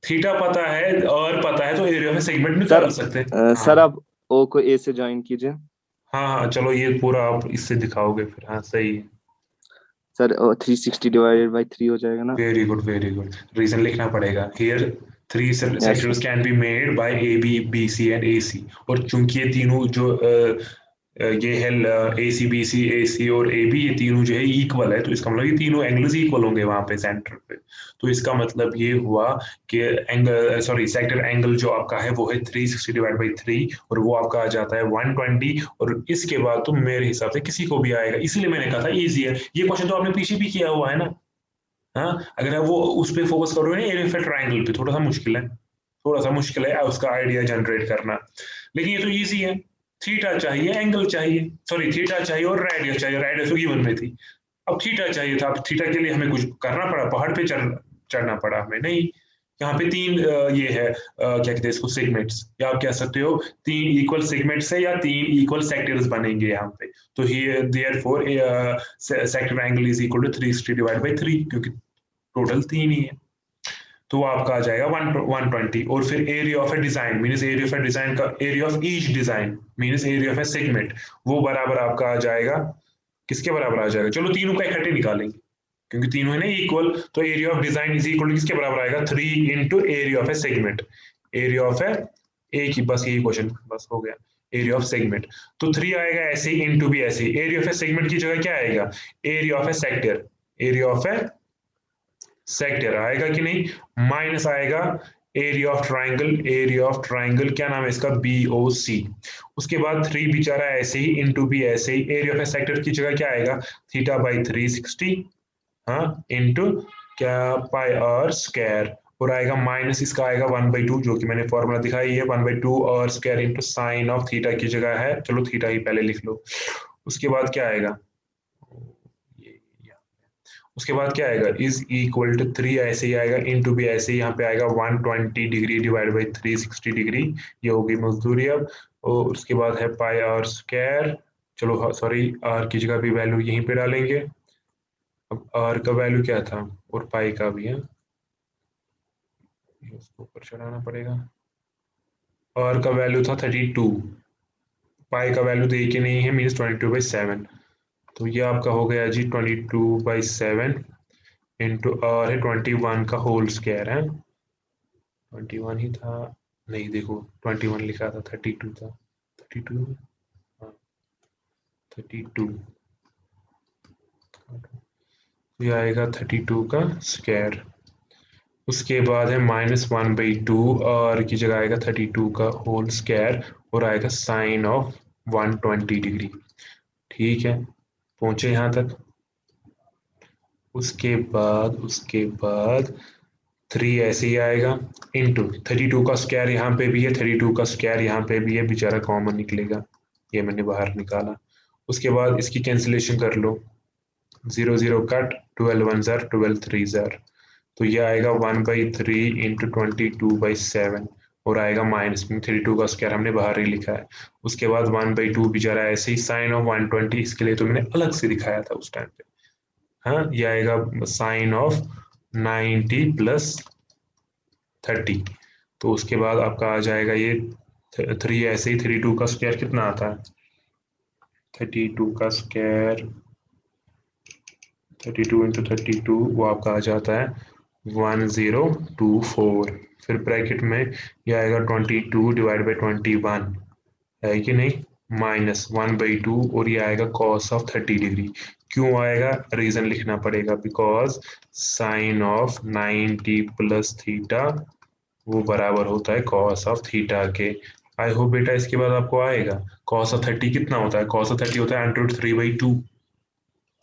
थीटा पता है और पता है तो एरिया में सेगमेंट सर निकाल सकते हैं। सर हाँ आप ओ को ए से ज्वाइन कीजिए। हाँ हाँ, चलो ये पूरा आप इससे दिखाओगे फिर। हाँ सही है, सर 360 डिवाइडेड बाई 3 हो जाएगा ना? Very good very good. Reason लिखना पड़ेगा here, three yes sir. Sectors can be made by AB BC and AC। और चूंकि ये तीनों जो ये है AC BC AC और AB, ये तीनों जो है इक्वल है, तो इसका मतलब ये तीनों एंगल्स इक्वल होंगे वहां पे सेंटर पे। तो इसका मतलब ये हुआ कि एंगल, सॉरी सेक्टर एंगल जो आपका है वो है 360 डिवाइड बाई 3, और वो आपका आ जाता है 120। और इसके बाद तो मेरे हिसाब से किसी को भी आएगा, इसलिए मैंने कहा था इजी है। ये क्वेश्चन तो आपने पीछे भी किया हुआ है ना। हाँ अगर आप वो उस पर फोकस करोगे ना, एरिया ट्राइंगल पे, थोड़ा सा मुश्किल है, थोड़ा सा मुश्किल है उसका आइडिया जनरेट करना। लेकिन ये तो इजी है। थीटा चाहिए, एंगल चाहिए, सॉरी थीटा चाहिए और रेडियस चाहिए। रेडियस तो गिवन में थी, अब थीटा चाहिए था। अब थीटा के लिए हमें कुछ करना पड़ा, पहाड़ पे चढ़ना पड़ा हमें नहीं। यहाँ पे तीन ये है क्या कहते हैं इसको, सेगमेंट्स, या आप कह सकते हो 3 इक्वल सेगमेंट्स है या 3 इक्वल सेक्टर्स बनेंगे यहाँ पे। तो here therefore sector angle is equal to 360 divide by 3, क्योंकि टोटल 3 ही है। तो वो आपका आ जाएगा 120। और फिर area of a design means area of a design का, area of each design means area of a segment, वो बराबर आपका आ जाएगा, किसके बराबर आ जाएगा? चलो तीनों का इकट्ठे निकालेंगे, क्योंकि तीनों है ना इक्वल। तो area of design is equal to किसके बराबर आएगा? 3 into area of a segment. Area of a, एक ही बस यही क्वेश्चन बस हो गया, एरिया ऑफ सेगमेंट। तो 3 आएगा ऐसे ही, इंटू भी ऐसे ही। एरिया ऑफ ए सेगमेंट की जगह क्या आएगा? Area of a sector, area of a sector आएगा कि नहीं, माइनस आएगा area of triangle. Area of triangle क्या नाम है इसका? BOC। उसके बाद 3 बेचारा ऐसे ही, इंटू भी ऐसे ही। एरिया ऑफ ए सेक्टर की जगह क्या आएगा? थीटा बाई 360, हाँ इंटू क्या, पाई आर स्क्वायर। और आएगा माइनस इसका आएगा 1/2, जो कि मैंने फॉर्मूला दिखाई है 1/2 और square into sine of theta की जगह है, चलो थीटा ही पहले लिख लो। उसके बाद क्या आएगा, उसके बाद क्या आएगा, इज इक्वल टू 3 ऐसे ही आएगा, इनटू भी ऐसे ही यहाँ पे आएगा 120 डिग्री डिवाइड बाई 360 डिग्री, ये होगी मजदूरी अब। और उसके बाद है पाई आर स्क्वायर, चलो सॉरी आर की जगह भी वैल्यू यहीं पे डालेंगे। अब आर का वैल्यू क्या था और पाई का भी है, उसको ऊपर चढ़ाना पड़ेगा। आर का वैल्यू था 32, पाई का वैल्यू दे के नहीं है, मीन्स 22/7। तो ये आपका हो गया जी 22/7 इंटू आर है 21 का होल स्क्वायर है, 21 ही था, नहीं देखो 21 लिखा था, 32 था, 32 हाँ 32, ये आएगा 32 का स्क्वायर। उसके बाद है -1/2 और की जगह आएगा 32 का होल स्क्वायर और आएगा साइन ऑफ 120 डिग्री। ठीक है, पहुंचे यहाँ तक। उसके बाद 3 ऐसे ही आएगा इंटू 32 का स्क्वायर यहाँ पे भी है, 32 का स्क्वायर यहाँ पे भी है, बेचारा कॉमन निकलेगा, ये मैंने बाहर निकाला। उसके बाद इसकी कैंसिलेशन कर लो, 0 0 कट, 12 1 ज़र 12 3 ज़र, तो ये आएगा 1/3 इंटू 22/7 और आएगा माइनस में 32 का स्क्वायर हमने बाहर ही लिखा है। उसके बाद 1/2 बेचारा ऐसे ही साइन ऑफ 120, इसके लिए तो मैंने अलग से दिखाया था उस टाइम पे। हाँ, ये आएगा साइन ऑफ 90 + 30, तो उसके बाद आपका आ जाएगा ये 3 ऐसे ही, 32 का स्क्वायर कितना आता है, 32 का स्क्वायर 32 इंटू 32 वो आपका आ जाता है 1024, फिर ब्रैकेट में ये आएगा 22 डिवाइड बाई 21 है कि नहीं, -1/2 और ये आएगा cos ऑफ 30 डिग्री। क्यों आएगा, रीजन लिखना पड़ेगा, बिकॉज साइन ऑफ 90 + थीटा वो बराबर होता है cos ऑफ थीटा के। आई होप बेटा इसके बाद आपको आएगा। cos ऑफ 30 कितना होता है, cos ऑफ 30 होता है √3/2,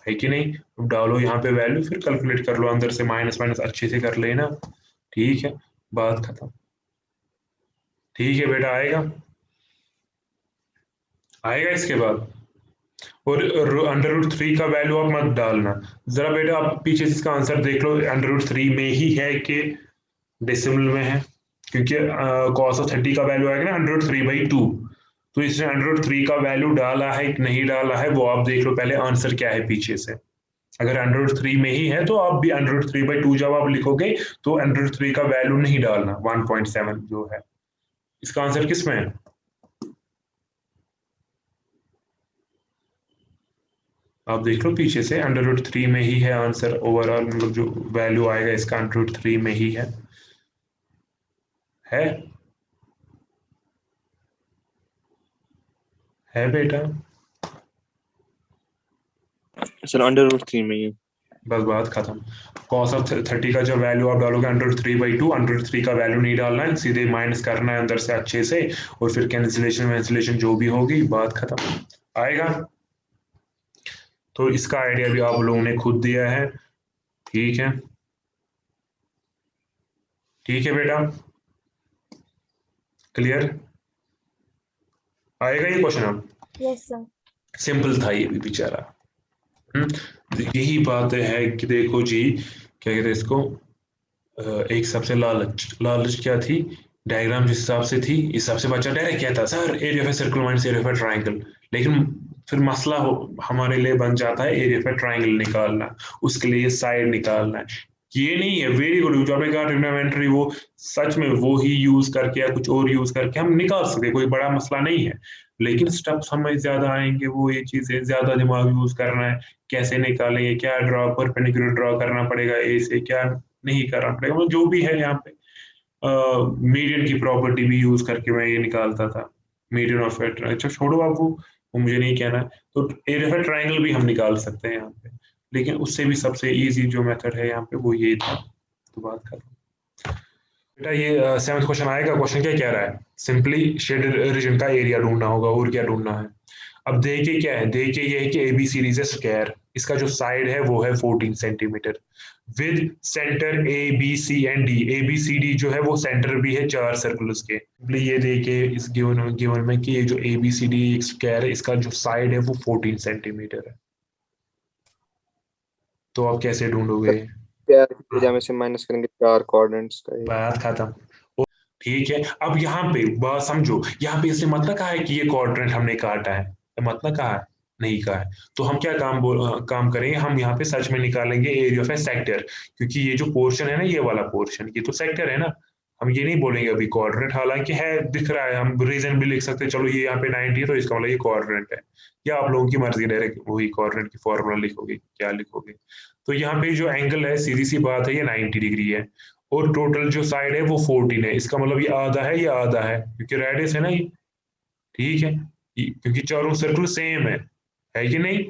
है कि नहीं। अब डालो यहाँ पे वैल्यू, फिर कैलकुलेट कर लो, अंदर से माइनस माइनस अच्छे से कर लेना। ठीक है, बात खत्म। ठीक है बेटा, आएगा इसके बाद। और √3 का वैल्यू आप मत डालना, जरा बेटा आप पीछे से इसका आंसर देख लो, √3 में ही है कि डेसिमल में है, क्योंकि cos ऑफ 30 का वैल्यू आएगा ना √3/2, तो इसने √3 का वैल्यू डाला है कि नहीं डाला है वो आप देख लो पहले, आंसर क्या है पीछे से। अगर √3 में ही है तो आप भी √3/2 जब आप लिखोगे तो √3 का वैल्यू नहीं डालना, 1.7 जो है। इसका आंसर किस में है, आप देख लो पीछे से, √3 में ही है आंसर, ओवरऑल मतलब जो वैल्यू आएगा इसका √3 में ही है बेटा। सर √3 में ही, बस बात खत्म। cos ऑफ 30 का जो वैल्यू आप डालोगे √3/2, √3 का वैल्यू नहीं डालना है, सीधे माइनस करना है अंदर से अच्छे से, और फिर कैंसिलेशन जो भी होगी, बात खत्म। आएगा, तो इसका आइडिया भी आप लोगों ने खुद दिया है। ठीक है, ठीक है बेटा, क्लियर, आएगा ये क्वेश्चन अब। Yes sir. सिंपल था ये भी बेचारा। यही बात है कि देखो जी, क्या कहते हैं इसको, एक सबसे लालच क्या थी, डायग्राम जिस हिसाब से थी, इस हिसाब से बच्चा डायरेक्ट कहता sir area of a circle minus area of a triangle, लेकिन फिर मसला हमारे लिए बन जाता है एरिया ऑफ ए ट्रायंगल निकालना, उसके लिए साइड निकालना है। ये नहीं है, वेरी गुड, जो आपने कहा ट्रिग्नोमेट्री, वो सच में वो ही यूज करके या कुछ और यूज करके हम निकाल सकते, कोई बड़ा मसला नहीं है, लेकिन स्टेप्स हमें ज्यादा आएंगे, वो ये चीजें ज्यादा दिमाग यूज करना है, कैसे निकालेंगे, क्या ड्रॉ परपेंडिकुलर ड्रॉ करना पड़ेगा ए से, क्या नहीं करना पड़ेगा, मतलब जो भी है यहाँ पे। मीडियन की प्रॉपर्टी भी यूज करके मैं ये निकालता था, मीडियन ऑफ एट, अच्छा छोड़ो आप वो मुझे नहीं कहना है। तो एरिया ऑफ ट्रायंगल भी हम निकाल सकते हैं यहाँ पे, लेकिन उससे भी सबसे इजी जो मेथड है यहाँ पे वो ये था। तो बात करो बेटा, ये 7th क्वेश्चन आएगा। क्वेश्चन क्या कह रहा है, सिंपली शेडेड रीजन का एरिया ढूंढना होगा, और क्या ढूंढना है। अब दे के क्या है, दे के ये है कि एबी सीरीज है स्क्वायर, इसका जो साइड है वो है 14 centimetre with centre A B C and D. A B C D जो है वो सेंटर भी है 4 सर्कल्स के। ये देखिए इस गिवन में कि ये जो ए बी सी डी एक स्क्वायर है, इसका जो साइड है वो 14 सेंटीमीटर है। तो आप कैसे ढूंढोगे? एरिया में से माइनस करेंगे 4 कोऑर्डिनेट्स का ये। बात खत्म। ठीक है, अब यहाँ पे बात समझो, यहाँ पे इसने मतलब कहा है कि ये कोऑर्डिनेट हमने काटा है, मतलब कहा है नहीं कहा है। तो हम क्या काम करेंगे, हम यहाँ पे सच में निकालेंगे एरिया ऑफ ए सेक्टर, क्योंकि ये जो पोर्शन है ना, ये वाला पोर्शन, ये तो सेक्टर है ना। हम ये नहीं बोलेंगे अभी कोऑर्डिनेट, हालांकि है दिख रहा है, हम रीजन भी लिख सकते हैं, चलो ये यहाँ पे 90 है तो इसका मतलब ये कोऑर्डिनेट है, या आप लोगों की मर्जी, डायरेक्ट वही कोऑर्डिनेट की फॉर्मूला लिखोगे, क्या लिखोगे। तो यहाँ पे जो एंगल है, सीधी सी बात है, ये 90 डिग्री है, और टोटल जो साइड है वो 14 है। इसका मतलब ये आधा है, ये आधा है, क्योंकि रेडियस है ना ये, ठीक है, क्योंकि चारों सर्कल सेम है कि नहीं।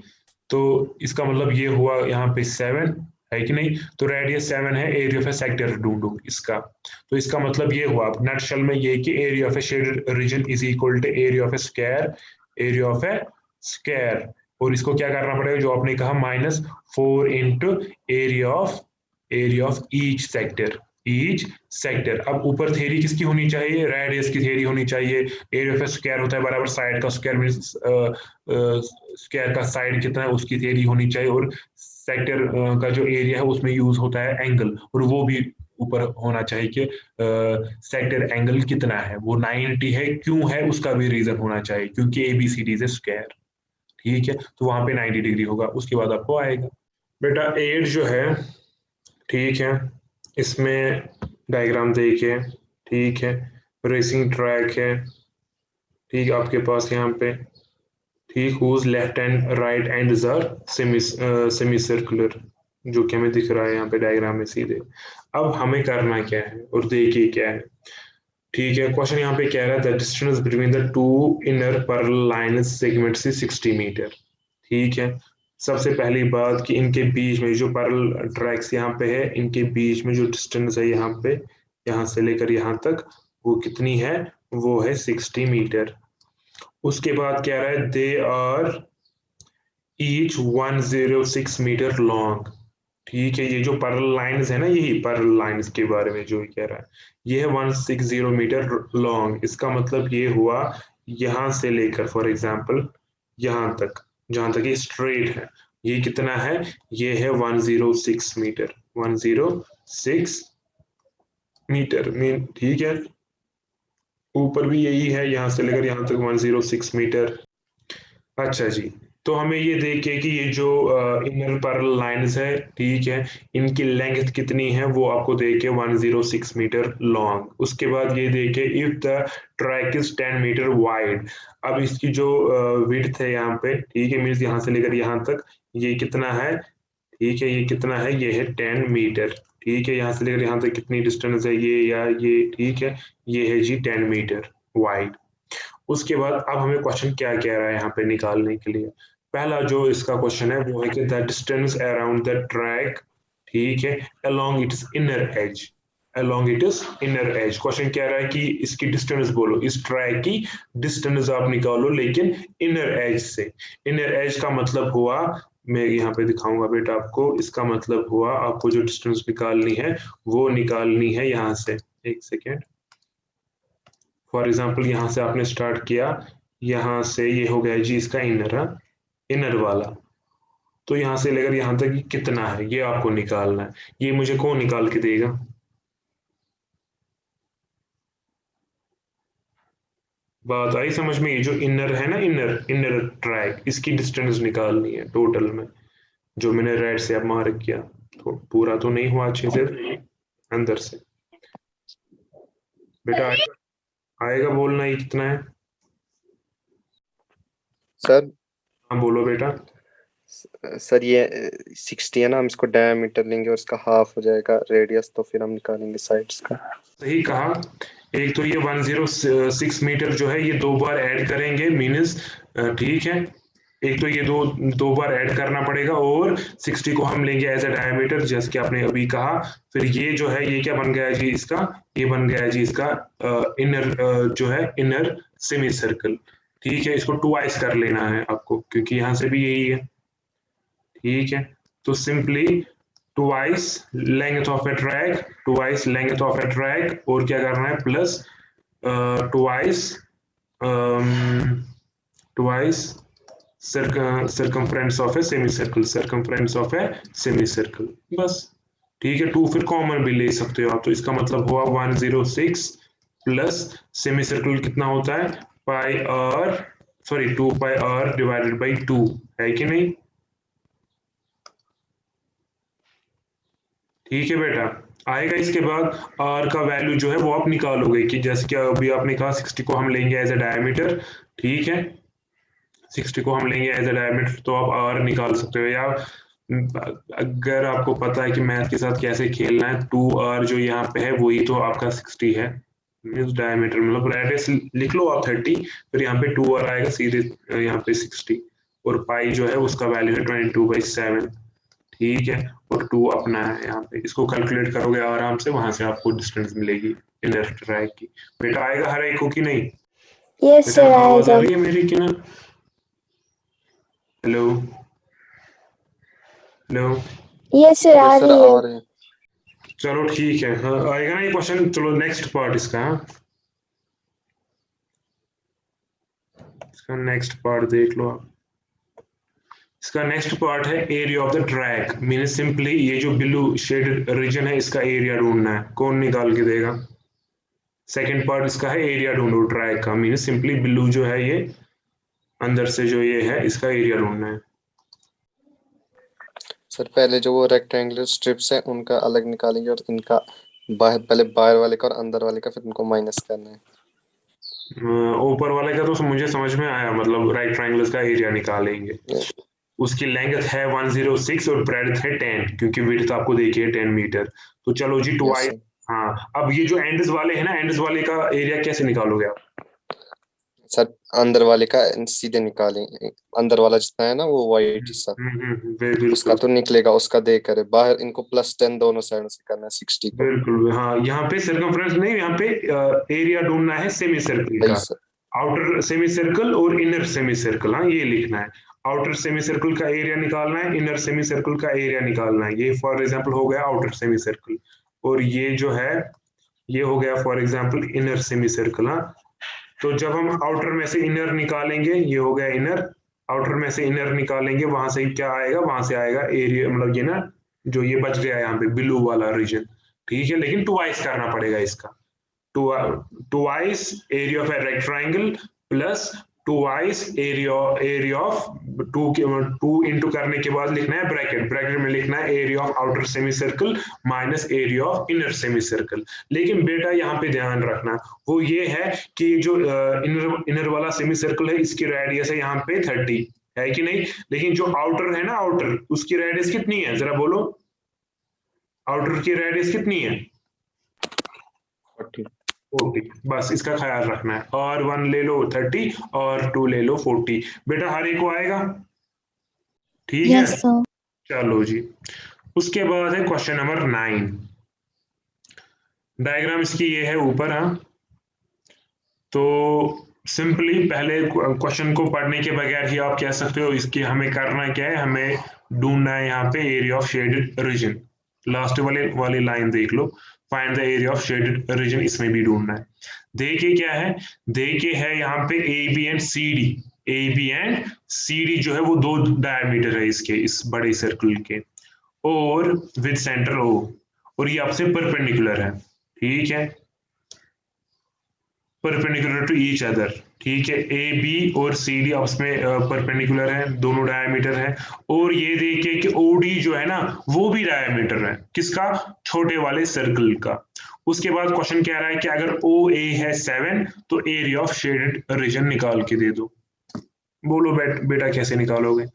तो इसका मतलब ये हुआ यहाँ पे 7 है कि नहीं। तो रेडियस 7 है, एरिया ऑफ ए सेक्टर ढूंढो इसका। तो इसका मतलब ये हुआ नटशेल में ये कि area of a shaded region is equal to area of a square, area of a square. और इसको क्या करना पड़ेगा, जो आपने कहा -4 into area of each sector. अब ऊपर थ्योरी किसकी होनी चाहिए, रेडियस की थ्योरी होनी चाहिए। एरिया ऑफ ए स्क्वायर होता है बराबर साइड का स्क्वायर, मींस स्क्वायर का साइड कितना है उसकी थ्योरी होनी चाहिए। और सेक्टर का जो एरिया है उसमें यूज होता है एंगल, और वो भी ऊपर होना चाहिए कि सेक्टर एंगल कितना है, वो 90 है, क्यों है उसका भी रीजन होना चाहिए, क्योंकि ABCD इज ए स्क्वायर। ठीक है, तो वहां पे 90 डिग्री होगा, उसके बाद आपको आएगा। बेटा 8 जो है, ठीक है, इसमें डायग्राम देखिए, ठीक है, रेसिंग ट्रैक है, ठीक, आपके पास यहाँ पे, ठीक, whose left and right end are semi circular, जो कि हमें दिख रहा है यहाँ पे डायग्राम में सीधे। अब हमें करना क्या है, और देखिए क्या है, ठीक है। क्वेश्चन यहाँ पे कह रहा है the distance between the two inner parallel line segment से 60 मीटर। ठीक है, सबसे पहली बात कि इनके बीच में जो पैरेलल ट्रैक्स यहाँ पे है, इनके बीच में जो डिस्टेंस है यहाँ पे, यहाँ से लेकर यहाँ तक, वो कितनी है, वो है 60 मीटर। उसके बाद कह रहा है they are each 106 metre long. ठीक है, ये जो पैरेलल लाइंस है ना, यही पैरेलल लाइंस के बारे में जो कह रहा है, ये है 160 मीटर लॉन्ग। इसका मतलब ये हुआ यहां से लेकर फॉर एग्जांपल यहां तक, जहां तक ये स्ट्रेट है, ये कितना है, ये है 106 मीटर, 106 मीटर मीन, ठीक है, ऊपर भी यही है, यहां से लेकर यहां तक 106 मीटर। अच्छा जी, तो हमें ये देखिए कि ये जो इनर पैरेलल लाइंस है, ठीक है, इनकी लेंथ कितनी है, वो आपको देखिए 106 मीटर लॉन्ग। उसके बाद ये देखिए if the track is 10 metre wide. अब इसकी जो विड्थ है यहाँ पे, ठीक है, मीन्स यहाँ से लेकर यहाँ तक ये कितना है, ठीक है, ये कितना है, ये है 10 मीटर। ठीक है, यहाँ से लेकर यहाँ तक कितनी डिस्टेंस है, ये या ये, ठीक है, ये है जी 10 मीटर वाइड। उसके बाद अब हमें क्वेश्चन क्या कह रहा है यहाँ पे निकालने के लिए। पहला जो इसका क्वेश्चन है वो है कि the distance around the track, ठीक है, along it's inner as, along it's inner as. Question कह रहा है कि इसकी डिस्टेंस बोलो, इस ट्रैक की डिस्टेंस आप निकालो, लेकिन इनर एज से। इनर एज का मतलब हुआ, मैं यहाँ पे दिखाऊंगा बेटा आपको, इसका मतलब हुआ आपको जो डिस्टेंस निकालनी है वो निकालनी है यहाँ से, एक सेकेंड, फॉर एग्जाम्पल यहाँ से आपने स्टार्ट किया, यहाँ से ये हो गया जी इसका इनर, इनर वाला, तो यहाँ से लेकर यहाँ तक कितना है ये आपको निकालना है। ये मुझे कौन निकाल के देगा, बात आई समझ में। ये जो इनर है ना, इनर ट्रैक, इसकी डिस्टेंस निकालनी है टोटल में, जो मैंने रेड से अब मार्क किया, तो पूरा तो नहीं हुआ अच्छे से, अंदर से बेटा आएगा बोलना ये कितना है सर। हाँ बोलो बेटा। सर ये 60 है ना, हम इसको डायमीटर लेंगे और इसका हाफ हो जाएगा रेडियस, तो फिर हम निकालेंगे साइड्स का। सही कहा। एक तो ये 106 मीटर जो है ये 2 बार ऐड करेंगे, मीन्स ठीक है, एक तो ये दो बार ऐड करना पड़ेगा, और 60 को हम लेंगे एज ए डायमीटर, जैसे कि आपने अभी कहा। फिर ये जो है ये क्या बन गया जी इसका, ये बन गया जी इसका इनर जो है इनर सेमी सर्कल। ठीक है, इसको 2 कर लेना है आपको, क्योंकि यहाँ से भी यही है, ठीक है, तो simply twice length of A track, twice length of A track, और क्या करना है plus twice twice circumference of a semicircle, circumference of a semicircle, बस। ठीक है, 2 फिर कॉमन भी ले सकते हो आप, तो इसका मतलब हुआ 106 प्लस सेमी सर्कल कितना होता है pi r, sorry 2 pi r divided by 2, है कि नहीं? ठीक है बेटा, आएगा इसके बाद आर का वैल्यू जो है वो आप निकालोगे, कि जैसे कि अभी आपने कहा 60 को हम लेंगे एज ए डायमीटर, ठीक है, 60 को हम लेंगे एज ए डायमीटर, तो आप आर निकाल सकते हो, या अगर आपको पता है कि मैथ के साथ कैसे खेलना है, 2r जो यहाँ पे है वही तो आपका 60 है, डायमीटर मतलब रेडियस लिख लो आप 30, फिर यहाँ पे 2r आएगा सीधे यहाँ पे 60, और पाई जो है उसका वैल्यू है 22/7, ठीक है, और 2 अपना है यहाँ पे, इसको कैलकुलेट करोगे आराम से, वहां से आपको डिस्टेंस मिलेगी इनर ट्रैक की। बेटा आएगा हर एक को कि नहीं? यस बेटा सर आवाज आ आएगा। रही है मेरी कि ना? हेलो हेलो, यस सर आ यस सर, रही आ है। रहे हैं। चलो ठीक है, हाँ आएगा ना ये क्वेश्चन। चलो नेक्स्ट पार्ट इसका, हाँ इसका नेक्स्ट पार्ट देख लो आप। इसका नेक्स्ट पार्ट है area of the track, mean simply ये जो ब्लू शेडेड रीजन है इसका एरिया ढूंढना है, कौन निकाल के देगा? सेकंड पार्ट इसका है एरिया ढूंढो ट्रैक का, मीन सिंपली ब्लू जो है ये अंदर से जो ये है इसका एरिया ढूंढना है। सर पहले जो वो रेक्टेंगुलर स्ट्रिप्स हैं उनका अलग निकालेंगे, और इनका बाहर, पहले बाहर वाले का और अंदर वाले का, फिर इनको माइनस करना है। ऊपर वाले का तो मुझे समझ में आया, मतलब राइट ट्रायंगल्स का एरिया निकालेंगे, उसकी लेंथ है 106 और ब्रेड्थ है 10, क्योंकि विड्थ आपको देखिए 10 मीटर। तो चलो जी यस ट्वाइस, सर। हाँ अब ये जो एंड्स वाले हैं ना, एंड्स वाले का एरिया कैसे निकालोगे आप? सर अंदर वाले का सीधे निकालेंगे, अंदर वाला जितना है ना वो वाइट हिस्सा, उसका बिल्कुल तो निकलेगा, उसका देकर बाहर इनको +10 दोनों साइड से करना है 60 को। बिल्कुल, हाँ यहाँ पे सर्कमफ्रेंस नहीं, यहाँ पे एरिया ढूंढना है सेमी सर्कल वही का, सर। आउटर सेमी सर्कल और इनर सेमी सर्कल, हाँ ये लिखना है। आउटर सेमी सर्कल का एरिया निकालना है, इनर सेमी सर्कल का एरिया निकालना है। ये फॉर एग्जांपल हो गया आउटर सेमी सर्कल, और ये जो है ये हो गया for example inner semi circle. हाँ, तो जब हम आउटर में से इनर निकालेंगे, ये हो गया इनर, आउटर में से इनर निकालेंगे, वहां से क्या आएगा, वहां से आएगा एरिया, मतलब ये ना जो ये बच गया यहाँ पे ब्लू वाला रीजन, ठीक है, लेकिन ट्वाइस करना पड़ेगा इसका, twice area of a rectangle plus twice area of two into करने के बाद लिखना है ब्रैकेट, ब्रैकेट में लिखना है area of outer semi circle minus area of inner semi circle. लेकिन बेटा यहाँ पे ध्यान रखना वो ये है कि जो इनर वाला सेमी सर्कल है इसकी रेडियस है यहाँ पे 30, है कि नहीं? लेकिन जो आउटर है ना, आउटर उसकी रेडियस कितनी है जरा बोलो, आउटर की रेडियस कितनी है? 40, बस इसका ख्याल रखना है, और 1 ले लो 30 और 2 ले लो 40, बेटा हर एक को आएगा, ठीक है? Yes sir. चलो जी, उसके बाद है क्वेश्चन नंबर 9, डायग्राम इसकी ये है ऊपर। हाँ, तो सिंपली पहले क्वेश्चन को पढ़ने के बगैर ही आप कह सकते हो इसकी हमें करना क्या है, हमें ढूंढना है यहाँ पे area of shaded region, last वाली लाइन देख लो, find the area of shaded region, इसमें भी ढूंढना है। देखिए क्या है, देखिए है यहाँ पे A B and C D, A B and C D जो है वो 2 डायमीटर है इसके, इस बड़े सर्कल के, और विद सेंटर ओ, और ये आपसे परपेंडिकुलर है, ठीक है, परपेंडिकुलर टू ईच अदर, ठीक है, ए बी और सी डी आपस में परपेंडिकुलर है, दोनों डायमीटर है, और ये देखिए कि ओ डी जो है ना वो भी डायमीटर है, किसका? छोटे वाले सर्कल का। उसके बाद क्वेश्चन कह रहा है कि अगर ओ ए है 7 तो एरिया ऑफ शेडेड रीजन निकाल के दे दो। बोलो बेटा कैसे निकालोगे?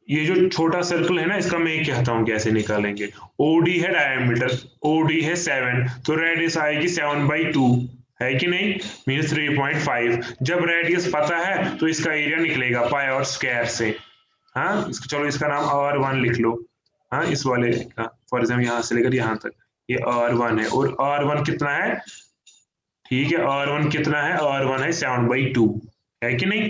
ये जो छोटा सर्कल है ना इसका मैं कहता हूं कैसे निकालेंगे। ओडी है डायमीटर, ओडी है 7, तो रेडियस आएगी 7/2, है कि नहीं, मीन 3.5। जब रेडियस पता है तो इसका एरिया निकलेगा पाई और स्क्वायर से। हाँ चलो इसका नाम R1 लिख लो। हाँ इस वाले का फॉर एग्जाम्पल यहाँ से लेकर यहाँ तक ये R1 है, और R1 कितना है? ठीक है, R1 कितना है? R1 है 7/2, है कि नहीं?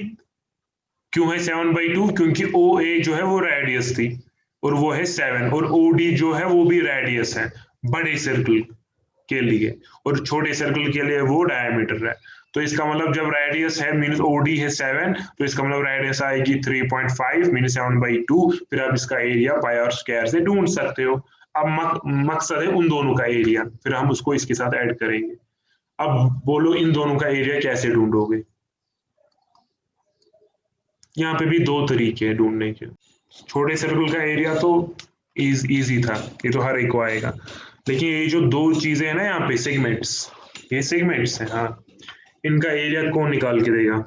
क्यों है 7/2? क्योंकि ओ ए जो है वो रेडियस थी और वो है 7, और ओ डी जो है वो भी रेडियस है बड़े सर्कल के लिए, और छोटे सर्कल के लिए वो डायमीटर है। तो इसका मतलब जब रेडियस है मीन ओडी है 7, तो इसका मतलब रेडियस आएगी 3.5 मीन 7/2। फिर आप इसका एरिया पाई और स्क्वायर से ढूंढ सकते हो। अब मकसद है उन दोनों का एरिया, फिर हम उसको इसके साथ ऐड करेंगे। अब बोलो इन दोनों का एरिया कैसे ढूंढोगे? यहाँ पे भी दो तरीके हैं ढूंढने के। छोटे सर्कल का एरिया तो इजी था, ये तो हर एक को आएगा, लेकिन ये जो दो चीजें हैं ना यहाँ पे सेगमेंट्स, ये सेगमेंट्स हैं, हाँ, इनका एरिया कौन निकाल के देगा?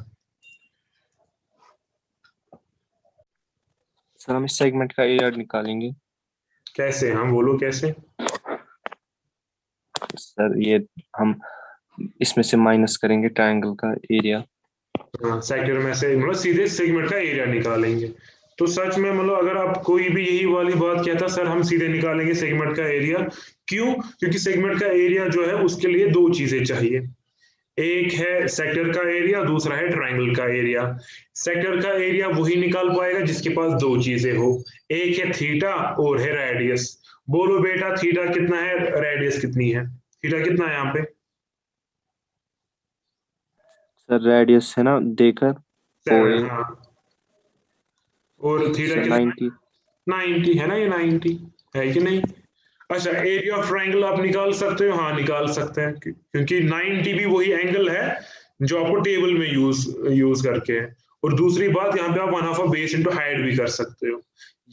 सर हम इस सेगमेंट का एरिया निकालेंगे। कैसे? हाँ बोलो कैसे? सर ये हम इसमें से माइनस करेंगे ट्रायंगल का एरिया। हाँ, सेक्टर में से मतलब सीधे सेगमेंट का एरिया निकालेंगे। तो सच में मतलब अगर आप कोई भी यही वाली बात कहता सर हम सीधे निकालेंगे सेगमेंट का एरिया, क्यों? क्योंकि सेगमेंट का एरिया जो है उसके लिए दो चीजें चाहिए, एक है सेक्टर का एरिया, दूसरा है ट्रायंगल का एरिया। सेक्टर का एरिया वही निकाल पाएगा जिसके पास दो चीजें हो, एक है थीटा और है रेडियस। बोलो बेटा थीटा कितना है, रेडियस कितनी है? थीटा कितना है यहाँ पे? सर रेडियस है ना देकर 7, हाँ, और थीटा कितना? 90। 90 है ना, ये 90 है कि नहीं? अच्छा, एरिया ऑफ ट्रायंगल आप निकाल सकते हो? हाँ निकाल सकते हैं, क्योंकि 90 भी वही एंगल है जो आपको टेबल में यूज करके है। और दूसरी बात यहाँ पे आप 1/2 बेस इंटू हाइट भी कर सकते हो।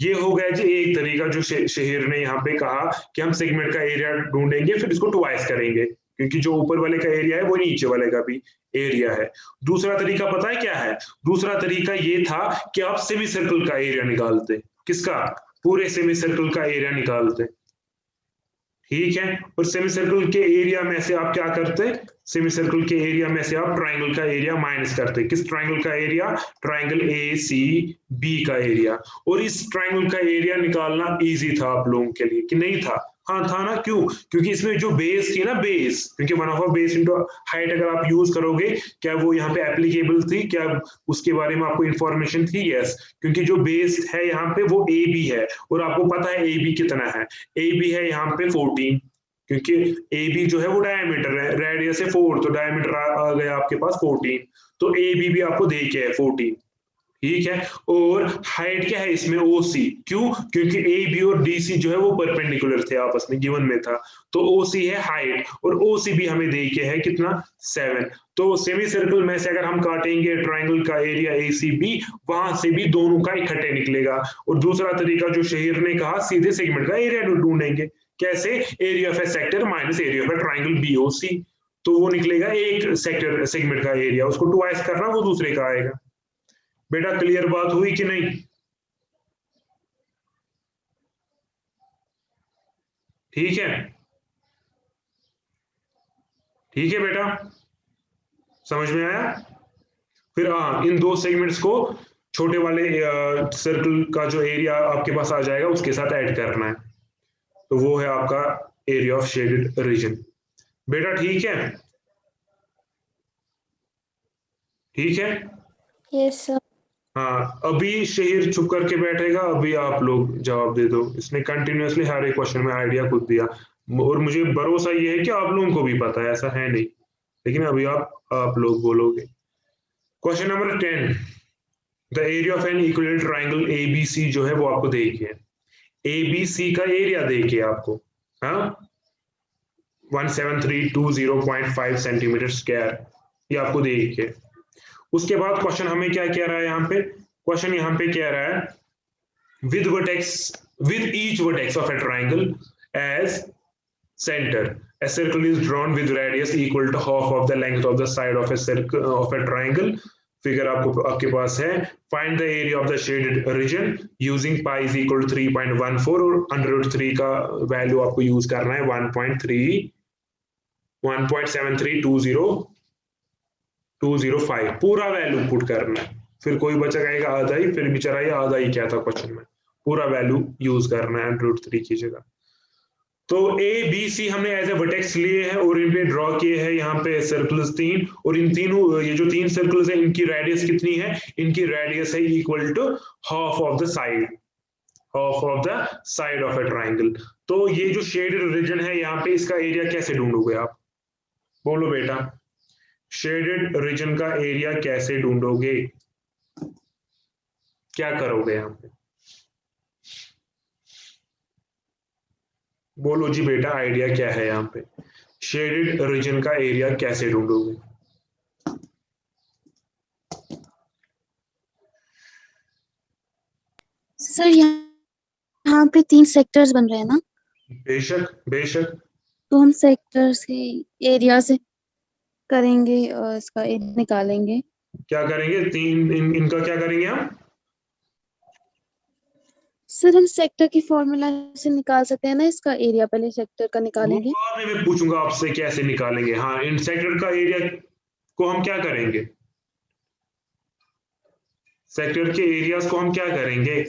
ये हो गया जी एक तरीका जो शहीर ने यहाँ पे कहा कि हम सेगमेंट का एरिया ढूंढेंगे फिर इसको ट्वाइस करेंगे, क्योंकि जो ऊपर वाले का एरिया है वो नीचे वाले का भी एरिया है। दूसरा तरीका पता है क्या है? दूसरा तरीका ये था कि आप सेमी सर्कल का एरिया निकालते। किसका? पूरे सेमी सर्कल का एरिया निकालते, ठीक है। और सेमी सर्कल के एरिया में से आप क्या करते? सेमी सर्कल के एरिया में से आप ट्रायंगल का एरिया माइनस करते। किस ट्रायंगल का area? Triangle A C B का एरिया। और इस ट्रायंगल का एरिया निकालना इजी था आप लोगों के लिए कि नहीं था? हाँ था ना। क्यों? क्योंकि इसमें जो बेस थी ना, बेस, क्योंकि 1/2 बेस इंटू हाइट अगर आप यूज करोगे, क्या वो यहाँ पे एप्लीकेबल थी? क्या उसके बारे में आपको इंफॉर्मेशन थी? यस, क्योंकि जो बेस है यहाँ पे वो ए बी है, और आपको पता है ए बी कितना है। ए बी है यहाँ पे 14, क्योंकि ए बी जो है वो डायमीटर है, रेडियस है 4, तो डायमीटर आ गया आपके पास 14, तो ए बी भी आपको दे के है 14, ठीक है। और हाइट क्या है इसमें? ओ सी। क्यों? क्योंकि ए बी और डी सी जो है वो परपेंडिकुलर थे आपस में, गिवन में था, तो ओ सी है हाइट, और ओ सी भी हमें दे के है कितना? 7। तो सेमी सर्कल में से अगर हम काटेंगे ट्रायंगल का एरिया ए सी बी, वहां से भी दोनों का इकट्ठे निकलेगा। और दूसरा तरीका जो शहीर ने कहा, सीधे सेगमेंट का एरिया ढूंढेंगे। कैसे? Area of a sector minus area of a triangle B O C, तो वो निकलेगा एक सेक्टर सेगमेंट का एरिया, उसको ट्वाइस करना, वो दूसरे का आएगा। बेटा क्लियर बात हुई कि नहीं? ठीक है, ठीक है बेटा, समझ में आया? फिर हाँ, इन दो सेगमेंट्स को छोटे वाले सर्कल का जो एरिया आपके पास आ जाएगा उसके साथ ऐड करना है, तो वो है आपका एरिया ऑफ शेडेड रीजन। बेटा ठीक है? ठीक है, यस सर। हाँ। अभी शहीर चुप करके बैठेगा, अभी आप लोग जवाब दे दो। इसने कंटिन्यूअसली हर एक क्वेश्चन में आइडिया खुद दिया, और मुझे भरोसा ये है कि आप लोगों को भी पता है, ऐसा है नहीं, लेकिन अभी आप लोग बोलोगे। Question number 10, the area of N equilateral triangle ABC जो है वो आपको दे के है, एबीसी का एरिया दे के आपको, हाँ, 1732.5 सेंटीमीटर स्क्वायर, ये आपको दे के। उसके बाद क्वेश्चन हमें क्या कह रहा है यहाँ पे? क्वेश्चन यहाँ पे कह रहा है with vertex, with each vertex of a triangle as center, a circle is drawn with radius equal to half of the length of the side of a circle of a triangle. Figure आपके पास है, find the area of the shaded region using pi is equal to 3.14, और √3 का value आपको use करना है 1.7320205, पूरा value put करना है। फिर कोई बचा कहेगा आधा ही, फिर बेचारा ये आधा ही क्या था क्वेश्चन में, पूरा वैल्यू यूज करना है √3 की जगह। तो ए बी सी हमने एज ए वर्टेक्स लिए हैं और इन पे ड्रॉ किए हैं यहाँ पे सर्कल्स 3, और इन तीनों ये जो 3 सर्कल्स है इनकी रेडियस कितनी है, इनकी रेडियस है equal to half of the side of a triangle. तो ये जो शेडेड रीजन है यहाँ पे इसका एरिया कैसे ढूंढोगे आप, बोलो बेटा, शेडेड रीजन का एरिया कैसे ढूंढोगे, क्या करोगे यहाँ पे, बोलो जी बेटा, आइडिया क्या है यहाँ पे, शेडेड रीजन का एरिया कैसे ढूंढोगे। सर यहाँ पे 3 सेक्टर्स बन रहे हैं ना, बेशक बेशक। तो हम सेक्टर्स के एरिया से करेंगे और इसका एरिया निकालेंगे। क्या करेंगे, इनका क्या करेंगे हम, सर हम सेक्टर की फॉर्मूला से निकाल सकते हैं ना इसका एरिया, पहले सेक्टर का निकालेंगे। वो बाद में मैं पूछूंगा आपसे कैसे निकालेंगे। हाँ, इन सेक्टर का एरिया को हम क्या करेंगे, सेक्टर के एरियाज को हम क्या करेंगे,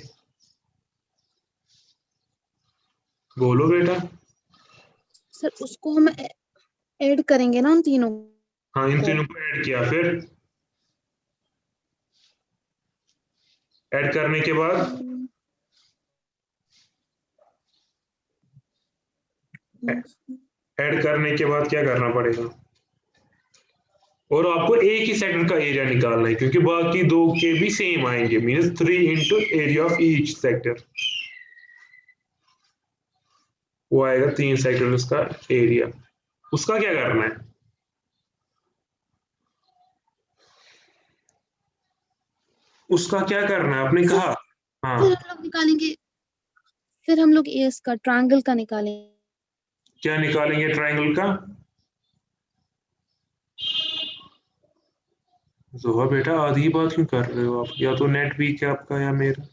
बोलो बेटा। सर उसको हम ऐड करेंगे ना उन तीनों। हाँ, इन तीनों को ऐड किया, फिर ऐड करने के बाद क्या करना पड़ेगा, और आपको एक ही सेक्टर का एरिया निकालना है क्योंकि बाकी दो के भी सेम आएंगे, means 3 into area of each sector, वो आएगा 3 सेक्टर का एरिया। उसका क्या करना है, उसका क्या करना है आपने कहा। हाँ, फिर हम लोग निकालेंगे, फिर हम लोग इसका ट्रायंगल का निकालेंगे। क्या निकालेंगे ट्रायंगल का, जोहा बेटा आधी बात क्यों कर रहे हो आप, या तो नेट वीक है आपका या मेरा।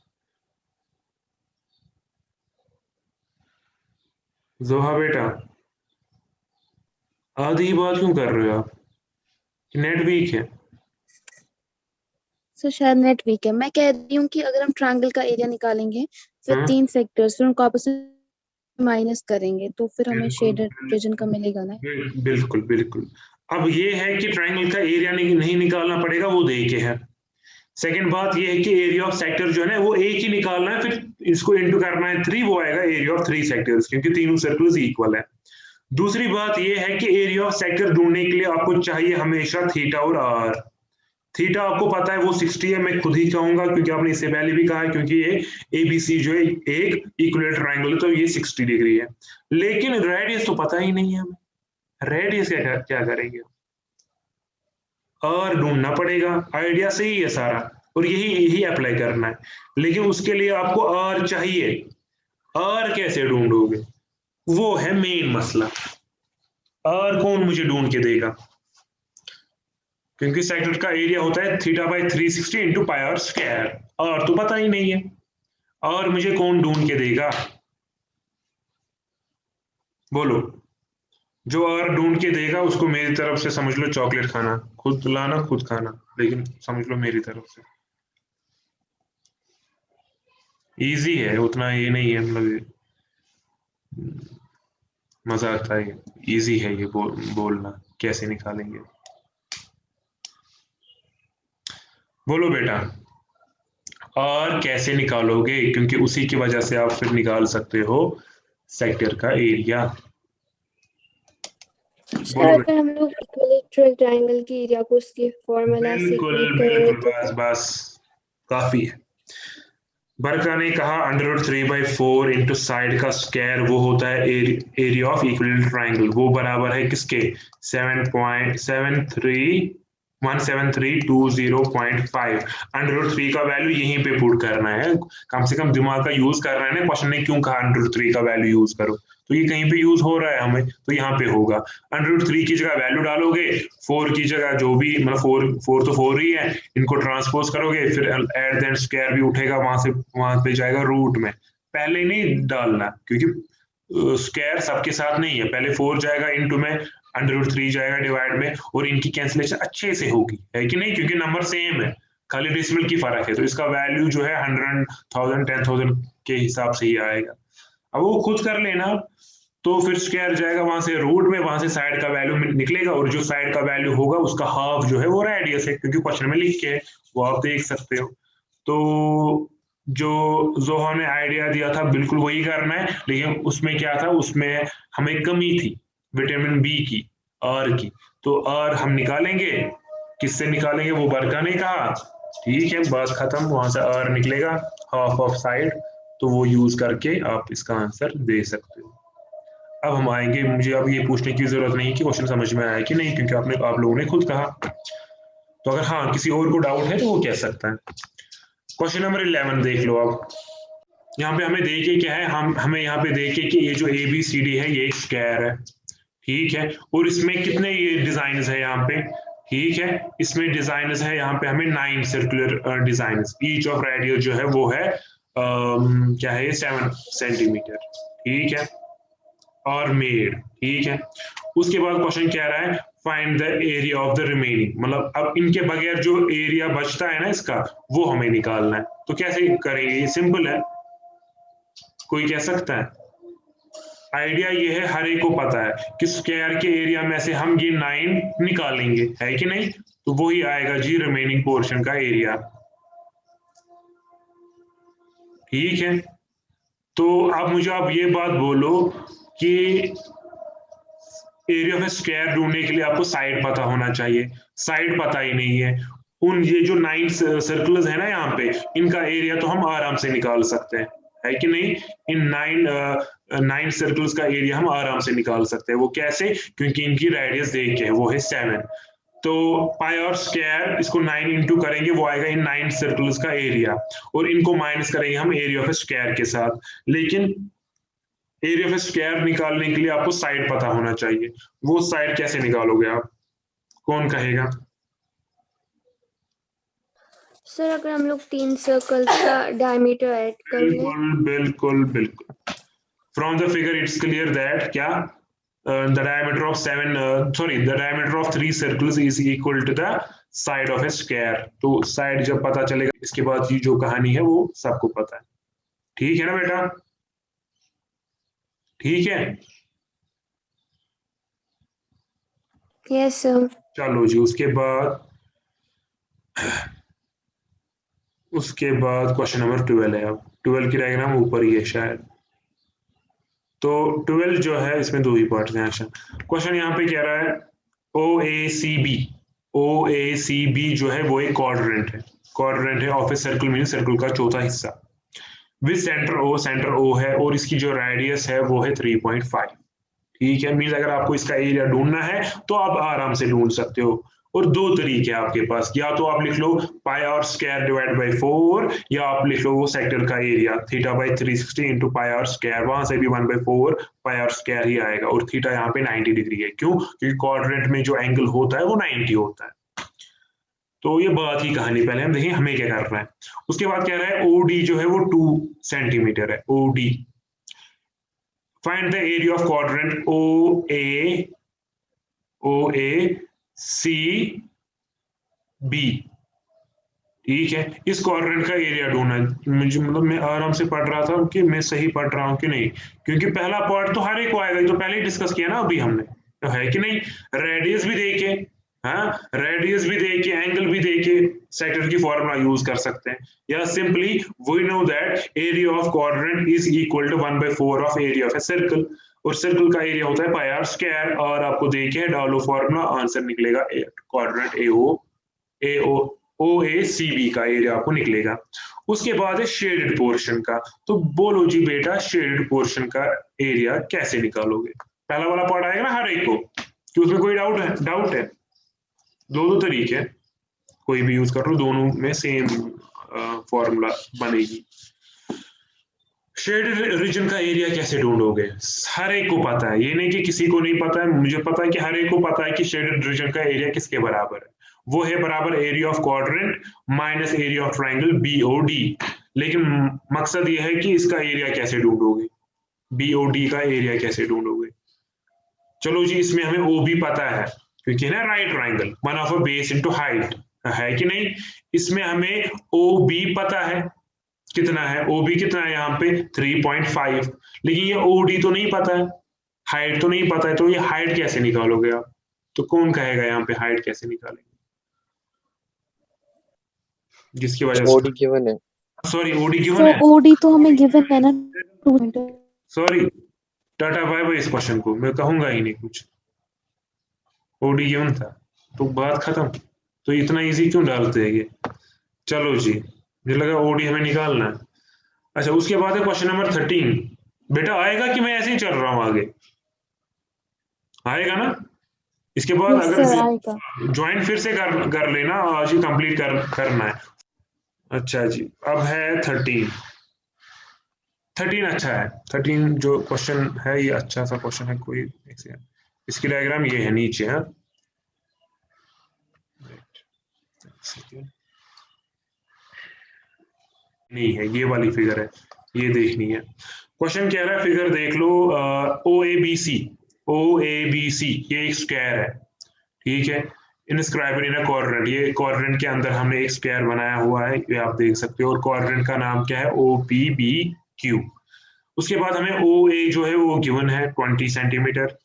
जोहा बेटा आधी बात क्यों कर रहे हो आप, नेट वीक है। सर शायद नेट वीक है। मैं कह रही हूँ कि अगर हम ट्रायंगल का एरिया निकालेंगे फिर 3 सेक्टर्स, फिर उनको आपस में माइनस करेंगे तो फिर हमें शेडेड रीजन का मिलेगा ना। बिल्कुल बिल्कुल। अब ये है कि ट्रायंगल का एरिया नहीं निकालना पड़ेगा, वो दे के है। सेकंड बात ये है कि एरिया ऑफ सेक्टर जो है ना वो एक ही निकालना है, फिर इसको इनटू करना है 3, वो आएगा एरिया ऑफ 3 सेक्टर्स, क्योंकि तीनों सर्कल्स इक्वल है। दूसरी बात ये है कि एरिया ऑफ सेक्टर ढूंढने के लिए आपको चाहिए हमेशा थीटा और आर। थीटा आपको पता है वो 60 है, मैं खुद ही कहूंगा क्योंकि आपने इससे पहले भी कहा है, क्योंकि ये एबीसी जो है एक इक्विलेटरल ट्रायंगल है तो ये 60 डिग्री है। लेकिन रेडियस तो पता ही नहीं है हमें, रेडियस क्या करेंगे, आर ढूंढना पड़ेगा। आइडिया सही है सारा और यही अप्लाई करना है, लेकिन उसके लिए आपको आर चाहिए। आर कैसे ढूंढोगे, वो है मेन मसला। आर कौन मुझे ढूंढ के देगा, क्योंकि सेक्टर का एरिया होता है theta by 360 into pi r square, और तो पता ही नहीं है, और मुझे कौन ढूंढ के देगा, बोलो। जो और ढूंढ के देगा उसको मेरी तरफ से समझ लो चॉकलेट खाना, खुद लाना खुद खाना, लेकिन समझ लो मेरी तरफ से। इजी है, उतना ये नहीं है, मतलब मजा आता है, इजी है ये बोलना कैसे निकालेंगे, बोलो बेटा। और कैसे निकालोगे, क्योंकि उसी की वजह से आप फिर निकाल सकते हो सेक्टर का एरिया। अगर हम लोग इक्विलेटरल ट्रायंगल के एरिया को उसके फॉर्मूला से इक्वेट करेंगे तो बस काफी है। बरका ने कहा √3/4 इंटू साइड का स्क्वायर वो होता है एरिया ऑफ इक्विलेटरल ट्रायंगल, वो बराबर है किसके 17320.5। √3 का वैल्यू यहीं पे पुट करना है, कम से कम दिमाग का यूज कर रहे हैं ना। क्वेश्चन ने क्यों कहा √3 का वैल्यू यूज करो, तो ये कहीं पे यूज हो रहा है हमें, तो यहाँ पे होगा। √3 की जगह वैल्यू डालोगे, 4 की जगह जो भी, मतलब 4 तो 4 ही है, इनको ट्रांसपोज करोगे, फिर एट द स्क्वायर भी उठेगा, वहां पे जाएगा रूट में। पहले नहीं डालना क्योंकि स्क्वायर सबके साथ नहीं है, पहले 4 जाएगा इंटू में, √3 जाएगा डिवाइड में, और इनकी कैंसिलेशन अच्छे से होगी, है कि नहीं, क्योंकि नंबर सेम है, खाली डेसिमल की फर्क है, तो इसका वैल्यू जो है 100,000 10,000 के हिसाब से ही आएगा। अब वो खुद कर लेना, तो फिर स्क्वायर जाएगा वहां से रूट में, वहां से साइड का वैल्यू निकलेगा, और जो साइड का वैल्यू होगा उसका हाफ जो है वो रेडियस है, क्योंकि क्वेश्चन में लिख के है, वो आप देख सकते हो। तो जो हमने आइडिया दिया था बिल्कुल वही करना है, लेकिन उसमें क्या था, उसमें हमें कमी थी विटामिन बी की, आर की। तो आर हम निकालेंगे, किससे निकालेंगे वो बरका ने कहा, ठीक है, बात खत्म, वहां से आर निकलेगा हाफ ऑफ साइड, तो वो यूज करके आप इसका आंसर दे सकते हो। अब हम आएंगे, मुझे अब ये पूछने की जरूरत नहीं कि क्वेश्चन समझ में आया कि नहीं, क्योंकि आप लोगों ने खुद कहा। तो अगर हाँ किसी और को डाउट है तो वो कह सकता है। क्वेश्चन नंबर 11 देख लो आप। यहाँ पे हमें देखिए क्या है, हमें यहाँ पे देखिए कि ये जो ABCD है ये एक स्क्वायर है, ठीक है, और इसमें कितने ये डिजाइन है यहाँ पे, ठीक है, इसमें डिजाइन है यहाँ पे हमें 9 circular design, each of radius जो है वो है क्या है 7 सेंटीमीटर, ठीक है, और मेड, ठीक है। उसके बाद क्वेश्चन क्या रहा है, find the area of the remaining, मतलब अब इनके बगैर जो एरिया बचता है ना इसका, वो हमें निकालना है। तो कैसे करेंगे, सिंपल है, कोई कह सकता है। आइडिया ये है, हर एक को पता है कि स्क्वायर के एरिया में से हम ये 9 निकालेंगे, है कि नहीं, तो वही आएगा जी रिमेनिंग पोर्शन का एरिया, ठीक है। तो अब मुझे आप ये बात बोलो कि एरिया ऑफ स्क्वायर ढूंढने के लिए आपको साइड पता होना चाहिए, साइड पता ही नहीं है। ये जो 9 सर्कल्स है ना यहाँ पे, इनका एरिया तो हम आराम से निकाल सकते हैं, है कि नहीं। इन 9 सर्कल्स का एरिया हम आराम से निकाल सकते हैं। वो कैसे, क्योंकि इनकी रेडियस देख के है, वो है 7। तो पाई और स्क्वायर, इसको 9 इंटू करेंगे, वो आएगा इन 9 सर्कल्स का एरिया, और इनको माइनस करेंगे हम एरिया ऑफ स्क्वायर के साथ। लेकिन एरिया ऑफ स्क्वायर निकालने के लिए आपको साइड पता होना चाहिए। वो साइड कैसे निकालोगे आप, कौन कहेगा। सर अगर हम लोग 3 सर्कल्स का डायमीटर ऐड कर लें। बिल्कुल बिल्कुल बिल्कुल। From the figure it's clear that क्या the diameter of 3 circles is equal to the side of a square। तो साइड जब पता चलेगा, इसके बाद ये जो कहानी है वो सबको पता है, ठीक है ना बेटा, ठीक है। Yes sir. चलो जी, उसके बाद क्वेश्चन नंबर 12 है। अब 12 की डायग्राम ऊपर ही है शायद। तो 12 जो है इसमें 2 ही पार्ट हैं। अच्छा, क्वेश्चन यहाँ पे कह रहा है OACB जो है वो एक क्वाड्रेंट है of a circle, mean circle का चौथा हिस्सा, विद सेंटर O है, और इसकी जो रेडियस है वो है 3.5, ठीक है। मीन अगर आपको इसका एरिया ढूंढना है तो आप आराम से ढूंढ सकते हो। और 2 तरीके हैं आपके पास, या तो आप लिख लो pi r square divide by 4, या आप लिख लो वो सेक्टर का area theta by 360 into pi r square, वहां से भी 1/4 पाई आर स्क्वायर ही आएगा, और थीटा यहाँ पे 90 डिग्री है। क्यों, क्योंकि क्वाड्रेंट में जो एंगल होता है वो 90 होता है। तो ये बात ही कहानी, पहले हम देखें हमें क्या करना है। उसके बाद कह रहा है OD जो है वो 2 सेंटीमीटर है, OD। Find the area of quadrant OACB, ठीक है। इस क्वाड्रेंट का एरिया ढूंढना है मुझे, मतलब मैं आराम से पढ़ रहा था कि मैं सही पढ़ रहा हूं कि नहीं, क्योंकि पहला पार्ट तो हर एक को आएगा, तो पहले ही डिस्कस किया ना अभी हमने, तो है कि नहीं। रेडियस भी देखे, हाँ, रेडियस भी देखे, एंगल भी देखे, सेक्टर की फॉर्मूला यूज कर सकते हैं, या simply we know that area of quadrant is equal to 1/4 of area of a circle, और सर्कल का एरिया होता है पाई आर स्क्वायर, और आपको देखे डालो फॉर्मूला, आंसर निकलेगा क्वाड्रेंट OACB का एरिया आपको निकलेगा। उसके बाद है शेडेड पोर्शन का। तो बोलो जी बेटा, शेडेड पोर्शन का एरिया कैसे निकालोगे। पहला वाला पार्ट आएगा ना हर एक को, कि उसमें कोई डाउट है। 2 तरीके, कोई भी यूज कर लो, दोनों में सेम फॉर्मूला बनेगी। शेडेड रीजन का एरिया कैसे ढूंढोगे, हर एक को पता है, ये नहीं कि किसी को नहीं पता है, मुझे पता है कि हर एक को पता है कि शेडेड रीजन का एरिया किसके बराबर है, वो है बराबर area of quadrant minus area of triangle BOD। लेकिन मकसद ये है कि इसका एरिया कैसे ढूंढोगे, BOD का एरिया कैसे ढूंढोगे। चलो जी, इसमें हमें OB पता है, क्योंकि है ना right triangle, 1 of a base into height, है कि नहीं। इसमें हमें OB पता है, कितना है OB, कितना है यहाँ पे 3.5, लेकिन ये OD तो नहीं पता है, हाइट तो नहीं पता है, तो ये हाइट कैसे निकालोगे आप? तो कौन कहेगा यहाँ पे हाइट कैसे निकालेंगे, जिसकी वजह ओडी से, गिवन है। सॉरी ओडी गिवन सो है, ओडी तो हमें गिवन है ना 2 सॉरी, टाटा बाय बाय, इस क्वेश्चन को मैं कहूंगा ही नहीं कुछ, ओडी गिवन था तो बात खत्म। तो इतना इजी क्यों डालते हैं ये? चलो जी, मुझे लगा ओडी हमें निकालना है। अच्छा, उसके बाद है क्वेश्चन नंबर 13। बेटा आएगा कि मैं ऐसे ही चल रहा हूँ आगे? आएगा ना? इसके बाद यस अगर सर आएगा। ज्वाइन फिर से कर लेना, आज ही कंप्लीट करना है। अच्छा जी, अब है 13। 13 अच्छा है, 13 जो क्वेश्चन है ये अच्छा सा क्वेश्चन है। कोई एक सेकंड, इसकी डायग्राम ये है नीचे, हाँ नहीं है, ये वाली फिगर है, ये देखनी है। क्वेश्चन कह रहा है, फिगर देख लो, ओ ए बी सी, ओ ए बी सी ये एक स्क्वायर है, ठीक है, इनस्क्राइब्ड इन अ क्वाड्रेंट, ये क्वाड्रेंट के अंदर हमने एक स्क्वायर बनाया हुआ है, ये आप देख सकते हो, और क्वाड्रेंट का नाम क्या है? O P B Q. उसके बाद हमें ओ ए जो है वो गिवन है 20 centimetre.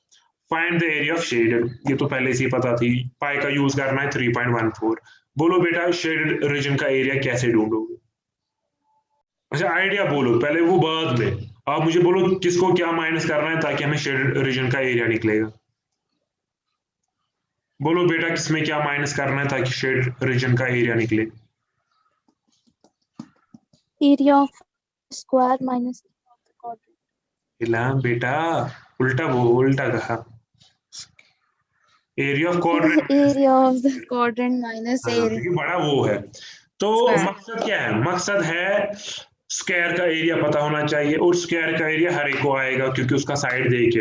Find the area of shaded, ये तो पहले से ही पता थी, पाई का यूज करना है 3.14। बोलो बेटा शेडेड रीजन का एरिया कैसे ढूंढोगे? अच्छा आइडिया बोलो पहले, वो बाद में। आप मुझे बोलो किसको क्या माइनस करना है ताकि हमें शेडेड रीजन का एरिया निकलेगा। बोलो बेटा किसमें क्या माइनस करना है ताकि शेड रीजन का एरिया निकले? एरिया ऑफ स्क्वायर माइनस हिला बेटा, उल्टा उल्टा कहा, area of quadrant, area of the quadrant minus area क्योंकि बड़ा वो है। तो स्क्वायर। मकसद क्या है? मकसद है स्क्वायर का एरिया पता होना चाहिए, और स्क्वायर का एरिया हर एक को आएगा क्योंकि उसका साइड देके।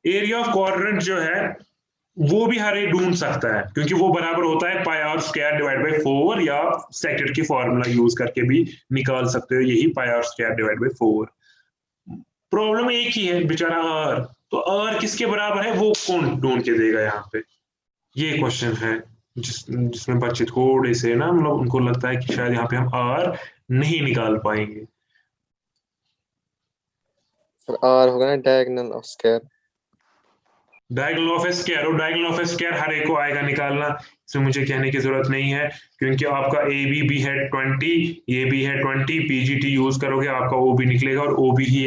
एरिया ऑफ क्वाड्रेंट जो है वो भी हर एक ढूंढ सकता है क्योंकि वो बराबर होता है pi r square divide by 4, या सेकेंड की फॉर्मूला यूज करके भी निकाल सकते हो, यही pi r square divide by 4। Problem एक ही है बेचारा आर, तो आर किसके बराबर है वो कौन ढूंढ के देगा यहाँ पे? ये क्वेश्चन है जिसमें बच्चे थोड़े से ना, मतलब उनको लगता है कि शायद यहाँ पे हम आर नहीं निकाल पाएंगे। सर आर होगा ना diagonal of square. Diagonal of a square, और डायगोनल ऑफ ए स्क्वायर हर एक को आएगा निकालना, इसमें मुझे कहने की जरूरत नहीं है क्योंकि आपका ए बी भी है 20, ये भी है 20, पीजीटी यूज करोगे आपका ओ बी निकलेगा, और ओ बी ही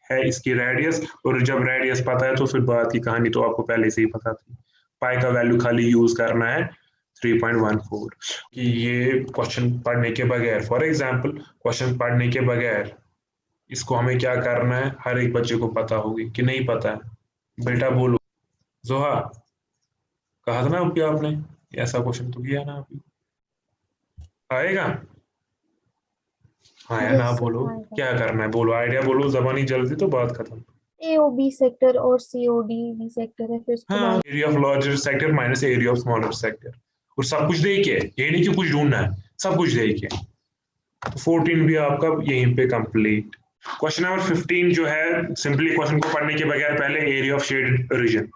है इसकी रेडियस, और जब रेडियस पता है तो फिर बात की कहानी तो आपको पहले से ही पता थी। पाई का वैल्यू खाली यूज करना है 3.14। कि ये क्वेश्चन पढ़ने के बगैर, फॉर एग्जाम्पल क्वेश्चन पढ़ने के बगैर इसको हमें क्या करना है हर एक बच्चे को पता होगी कि नहीं पता है? बेटा बोलो। जोहा, कहा था ना अभी आपने, ऐसा क्वेश्चन तो किया ना अभी, आएगा? हाँ या ना यस बोलो, सर आएगा। क्या करना है बोलो, आइडिया बोलो, जबानी जल्दी तो बात खत्म। AOB सेक्टर और COD भी सेक्टर है, फिर उसके हाँ, बाद area of larger sector minus area of smaller sector, और सब कुछ दे के, ये नहीं कि कुछ ढूंढना है, सब कुछ दे के। तो 14 भी आपका यहीं पे कंप्लीट। क्वेश्चन नंबर 15 जो है, सिंपली क्वेश्चन को पढ़ने के बगैर पहले एरिया ऑफ शेड रीजन,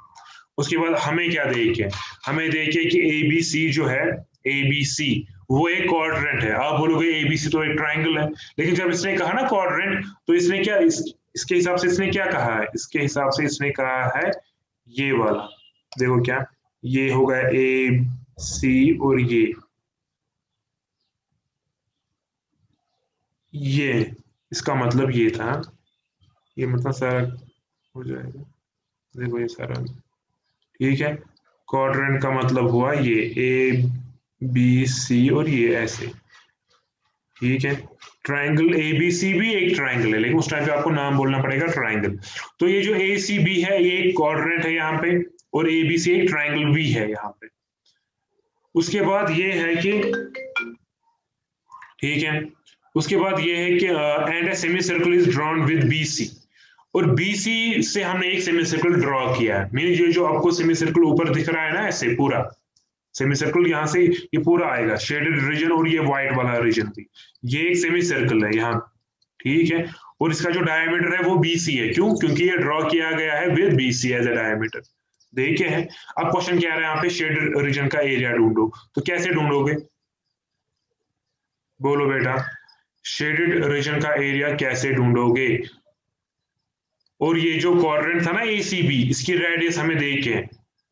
उसके बाद हमें क्या देखे, हमें देखे कि ABC जो है, ABC वो एक क्वाड्रेंट है। आप बोलोगे ABC तो एक ट्राइंगल है, लेकिन जब इसने कहा ना क्वाड्रेंट, तो इसने क्या इसके हिसाब से इसने क्या कहा है? इसके हिसाब से इसने कहा है ये वाला, देखो क्या, ये होगा AC, और ये इसका मतलब ये था, ये मतलब सारा हो जाएगा, देखो ये सारा ठीक है। क्वाड्रेंट का मतलब हुआ ये ABC, और ये ऐसे, ठीक है। ट्राइंगल ABC भी एक ट्राइंगल है, लेकिन उस टाइम पे आपको नाम बोलना पड़ेगा ट्राइंगल। तो ये जो ACB है ये एक क्वाड्रेंट है यहाँ पे, और ABC एक ट्राइंगल भी है यहाँ पे। उसके बाद ये है कि, ठीक है, उसके बाद ये है कि and a semi circle is drawn with BC, और BC से हमने एक सेमी सर्कल ड्रॉ किया है, मीन ये जो आपको सेमी सर्कल ऊपर दिख रहा है ना ऐसे पूरा सेमी सर्कल, यहाँ से ये पूरा आएगा शेडेड रीजन, और ये व्हाइट वाला रीजन भी, ये एक सेमी सर्कल है यहाँ, ठीक है। और इसका जो डायमीटर है वो BC है, क्यों? क्योंकि ये ड्रॉ किया गया है with BC as a diameter, देखे हैं। अब क्वेश्चन क्या है यहाँ पे, शेडेड रीजन का एरिया ढूंढो, तो कैसे ढूंढोगे बोलो बेटा, शेडेड रीजन का एरिया कैसे ढूंढोगे? और ये जो क्वाड्रेंट था ना ACB, इसकी रेडियस हमें देखे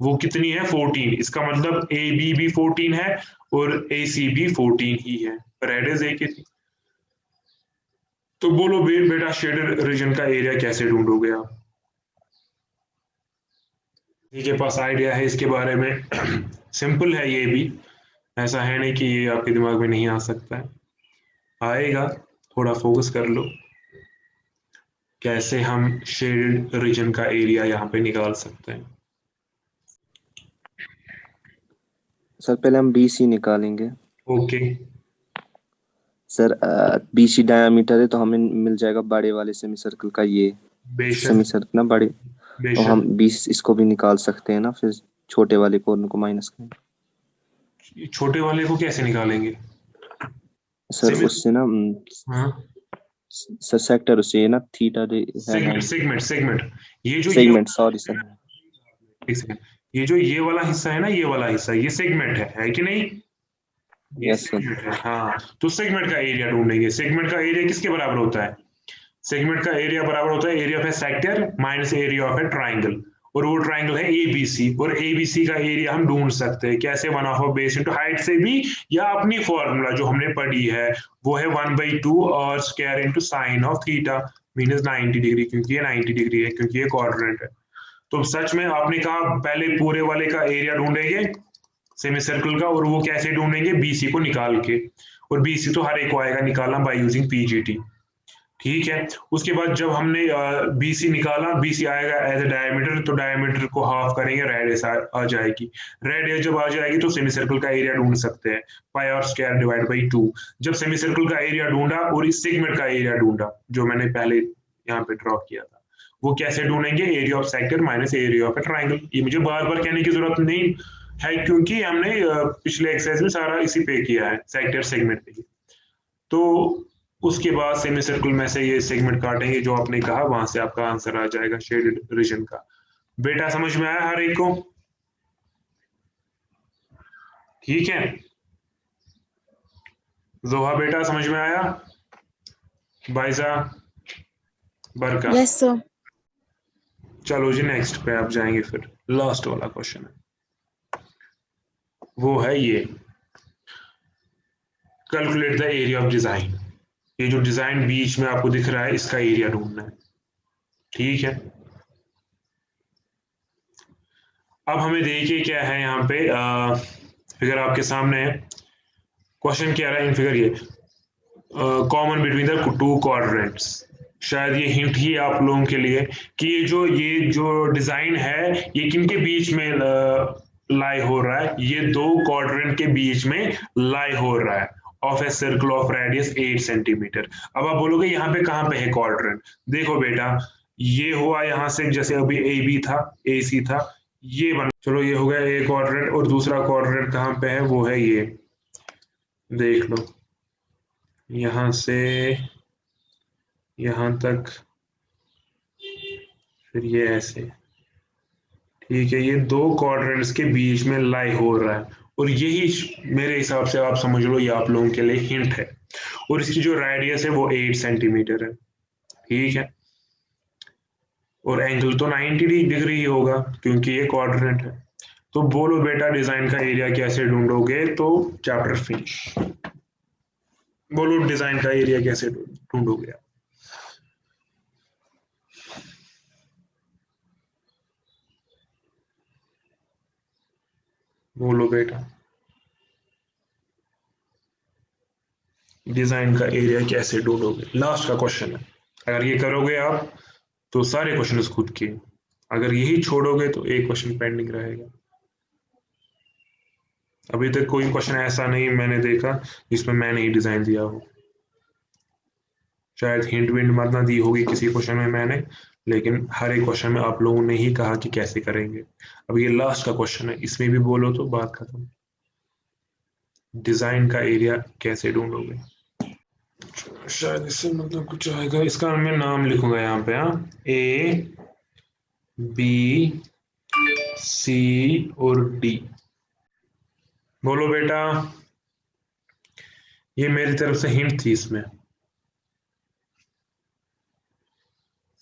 वो कितनी है 14, इसका मतलब AB भी 14 है और ACB 14 ही है, रेडियस एक ही थी। तो बोलो बेटा शेडेड रीजन का एरिया कैसे ढूंढोगे आप? के पास आइडिया है इसके बारे में? सिंपल है ये भी, ऐसा है नहीं कि ये आपके दिमाग में नहीं आ सकता है, आएगा, थोड़ा फोकस कर लो। कैसे हम शेडेड रीजन का एरिया यहाँ पे निकाल सकते हैं? सर पहले हम BC निकालेंगे। ओके, सर BC डायमीटर है तो हमें मिल जाएगा बड़े वाले सेमी सर्कल का ये बेशक सेमी सर्कल ना बड़े, तो हम बेशक। 20 इसको भी निकाल सकते हैं ना, फिर छोटे वाले को उनको माइनस करेंगे। छोटे वाले को कैसे निकालेंगे सर सेमी? उससे ना हाँ, सर सेक्टर उससे ना थीटा है ना, सेगमेंट सेगमेंट सेगमेंट। ये जो सेगमेंट, सॉरी सर। एक सेकंड, ये जो ये वाला हिस्सा है ना, ये वाला हिस्सा, ये सेगमेंट है कि नहीं? ये यस सर। सेगमेंट है, हाँ। तो सेगमेंट का एरिया ढूंढेंगे। सेगमेंट का एरिया किसके बराबर होता है? सेगमेंट का एरिया बराबर होता है area of a sector minus area of a triangle, और वो ट्राइंगल है ABC, और ABC का एरिया हम ढूंढ सकते हैं कैसे? 1/2 बेस इंटू हाइट से भी, या अपनी फॉर्मूला जो हमने पढ़ी है वो है 1/2 और square into sine of theta मीनस 90 degree, क्योंकि ये 90 डिग्री है, क्योंकि ये क्वाड्रेंट है। तो सच में आपने कहा पहले पूरे वाले का एरिया ढूंढेंगे सेमी सर्कल का, और वो कैसे ढूंढेंगे? BC को निकाल के, और BC तो हर एक को आएगा निकालना बाय यूजिंग PGT, ठीक है। उसके बाद जब हमने BC निकाला, BC आएगा एज ए डायमीटर, तो डायमीटर को हाफ करेंगे, रेडियस आ जाएगी। रेडियस जब आ जाएगी तो सेमी सर्कल का एरिया ढूंढ सकते हैं, पाई और स्क्वायर डिवाइड बाई 2। जब सेमी सर्कल का एरिया ढूंढा और इस सेगमेंट का एरिया ढूंढा जो मैंने पहले यहाँ पे ड्रॉ किया था, वो कैसे ढूंढेंगे? Area of sector minus area of a triangle. ये मुझे बार बार कहने की जरूरत नहीं है, क्योंकि हमने पिछले एक्सरसाइज में सारा इसी पे किया है, सेक्टर सेगमेंट पे। तो उसके बाद सेमी सर्कल में से ये सेगमेंट काटेंगे जो आपने कहा, वहां से आपका आंसर आ जाएगा शेडेड रीजन का। बेटा समझ में आया हर एक को? ठीक है, जोहा बेटा समझ में आया? बाइजा, बरका? Yes sir. चलो जी नेक्स्ट पे आप जाएंगे, फिर लास्ट वाला क्वेश्चन है, वो है ये, calculate the area of design. ये जो डिजाइन बीच में आपको दिख रहा है, इसका एरिया ढूंढना है, ठीक है। अब हमें देखिए क्या है यहाँ पे, फिगर आपके सामने है। क्वेश्चन क्या रहा है इन फिगर, ये common between the two quadrants. शायद ये हिंट ही आप लोगों के लिए कि ये जो डिजाइन है ये किनके बीच में लाई हो रहा है? ये दो क्वाड्रेंट के बीच में लाई हो रहा है, of a circle of radius 8 centimetre. अब आप बोलोगे यहाँ पे कहाँ पे है क्वाड्रेंट? देखो बेटा, ये हुआ यहाँ से, जैसे अभी AB था, AC था, ये बन, चलो ये हो गया एक क्वाड्रेंट, और दूसरा क्वाड्रेंट कहाँ पे है? वो है ये, देख लो, यहां से यहां तक, फिर ये ऐसे, ठीक है। ये दो क्वाड्रेंट्स के बीच में लाई हो रहा है, और यही मेरे हिसाब से आप समझ लो ये आप लोगों के लिए हिंट है। और इसकी जो रेडियस है वो 8 सेंटीमीटर है, ठीक है। और एंगल तो 90 डिग्री ही होगा, क्योंकि ये क्वाड्रेंट है। तो बोलो बेटा डिजाइन का एरिया कैसे ढूंढोगे? तो चैप्टर फिनिश। बोलो डिजाइन का एरिया कैसे ढूंढोगे आप? बोलो बेटा, डिजाइन का एरिया कैसे ढूंढोगे? लास्ट का क्वेश्चन है। अगर ये करोगे आप तो सारे क्वेश्चन खुद के, अगर यही छोड़ोगे तो एक क्वेश्चन पेंडिंग रहेगा। अभी तक कोई क्वेश्चन ऐसा नहीं मैंने देखा जिसमें मैंने ही डिजाइन दिया हो। शायद हिंट विंट मत ना दी होगी किसी क्वेश्चन में मैंने, लेकिन हर एक क्वेश्चन में आप लोगों ने ही कहा कि कैसे करेंगे। अब ये लास्ट का क्वेश्चन है, इसमें भी बोलो तो बात खत्म। डिजाइन का एरिया कैसे ढूंढोगे? शायद इससे मतलब कुछ आएगा, इसका मैं नाम लिखूंगा यहाँ पे, हाँ, A, B, C और D। बोलो बेटा, ये मेरी तरफ से हिंट थी इसमें।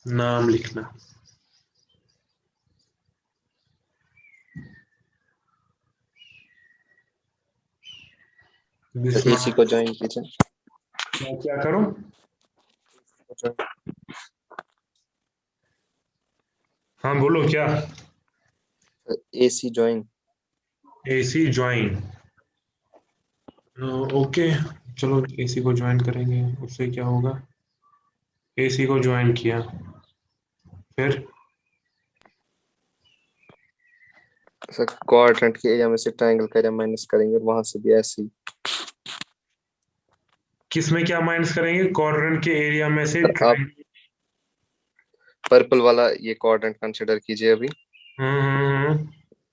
नाम लिखना। तो AC को ज्वाइन कीजिए। क्या करूं? हाँ बोलो क्या? AC join. AC join. Okay, चलो AC को ज्वाइन करेंगे, उससे क्या होगा? AC को ज्वाइन किया, फिर सर क्वाड्रेंट के एरिया में से ट्रायंगल का एरिया माइनस करेंगे और वहां से भी ऐसे ही। किस में क्या माइनस करेंगे? क्वाड्रेंट के एरिया में से आप पर्पल वाला ये क्वाड्रेंट कंसीडर कीजिए अभी।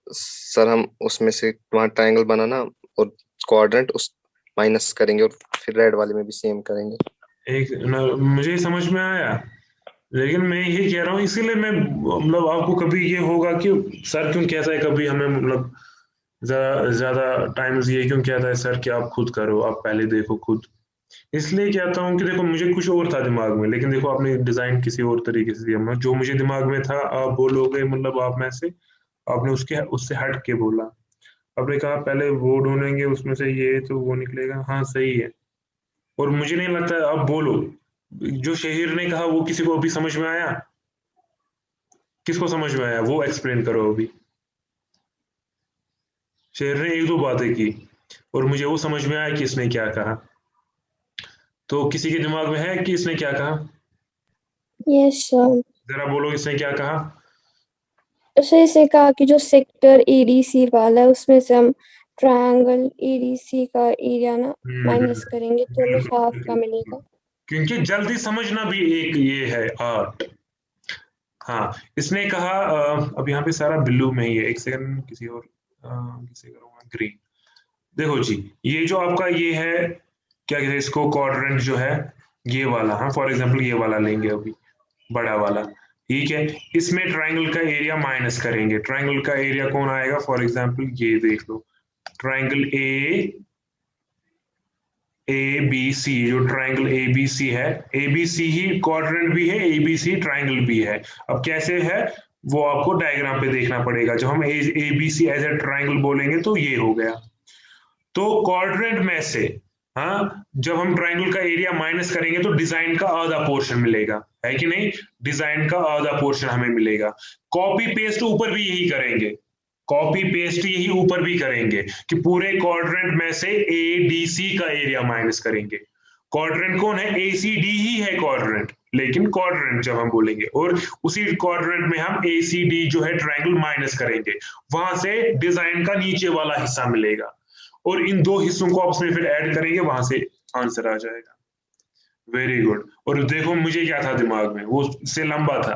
सर हम उसमें से वहां ट्रायंगल बनाना और क्वाड्रेंट उस माइनस करेंगे और फिर रेड वाले में भी सेम करेंगे। मुझे समझ में आया, लेकिन मैं यही कह रहा हूँ, इसीलिए मैं मतलब आपको कभी ये होगा कि सर क्यों कहता है, कभी हमें मतलब ज्यादा टाइम्स ये क्यों कहता है सर कि आप खुद करो, आप पहले देखो खुद। इसलिए कहता हूँ कि देखो मुझे कुछ और था दिमाग में, लेकिन देखो आपने डिजाइन किसी और तरीके से दिया। जो मुझे दिमाग में था आप बोलोगे, मतलब आप में से आपने उससे हट के बोला। आपने कहा पहले वो ढूंढेंगे, उसमें से ये तो वो निकलेगा। हाँ सही है। और मुझे नहीं लगता, अब बोलो, जो शहीर ने कहा वो किसी को अभी समझ में आया? किसको समझ में आया वो एक्सप्लेन करो अभी। शेर ने एक दो बातें की और मुझे वो समझ में आया कि इसने क्या कहा। तो किसी के दिमाग में है कि इसने क्या कहा? Yes sir. जरा बोलो इसने क्या कहा? उसे इसे कहा कि जो सेक्टर ADC वाला है उसमें से हम ट्रायंगल ADC का एरिया ना माइनस करेंगे तो हमें हाफ का मिलेगा। क्योंकि जल्दी समझना भी एक ये है आर्ट। हाँ, इसने कहा अब यहाँ पे सारा ब्लू में ही है, एक सेकंड किसी और किसी करूंगा ग्रीन। देखो जी, ये जो आपका ये है, क्या कहते हैं इसको, क्वाड्रेंट जो है ये वाला, हाँ फॉर एग्जांपल ये वाला लेंगे अभी, बड़ा वाला, ठीक है। इसमें ट्रायंगल का एरिया माइनस करेंगे। ट्रायंगल का एरिया कौन आएगा? फॉर एग्जांपल ये देख लो, ट्रायंगल ABC, जो ट्रायंगल ABC है, ABC ही क्वाड्रेंट भी है, ABC ट्रायंगल भी है। अब कैसे है वो आपको डायग्राम पे देखना पड़ेगा। जब हम ABC एज ए ट्रायंगल बोलेंगे तो ये हो गया। तो क्वाड्रेंट में से, हाँ, जब हम ट्रायंगल का एरिया माइनस करेंगे तो डिजाइन का आधा पोर्शन मिलेगा, है कि नहीं? डिजाइन का आधा पोर्शन हमें मिलेगा। कॉपी पेस्ट ऊपर भी यही करेंगे, कॉपी पेस्ट यही ऊपर भी करेंगे कि पूरे क्वाड्रेंट में से ADC का एरिया माइनस करेंगे। क्वाड्रेंट कौन है? ACD ही है क्वाड्रेंट, लेकिन क्वाड्रेंट जब हम बोलेंगे, और उसी क्वाड्रेंट में हम ACD जो है ट्रायंगल माइनस करेंगे, वहां से डिजाइन का नीचे वाला हिस्सा मिलेगा, और इन दो हिस्सों को आपस में फिर ऐड करेंगे, वहां से आंसर आ जाएगा। Very good. और देखो मुझे क्या था दिमाग में, वो से लंबा था।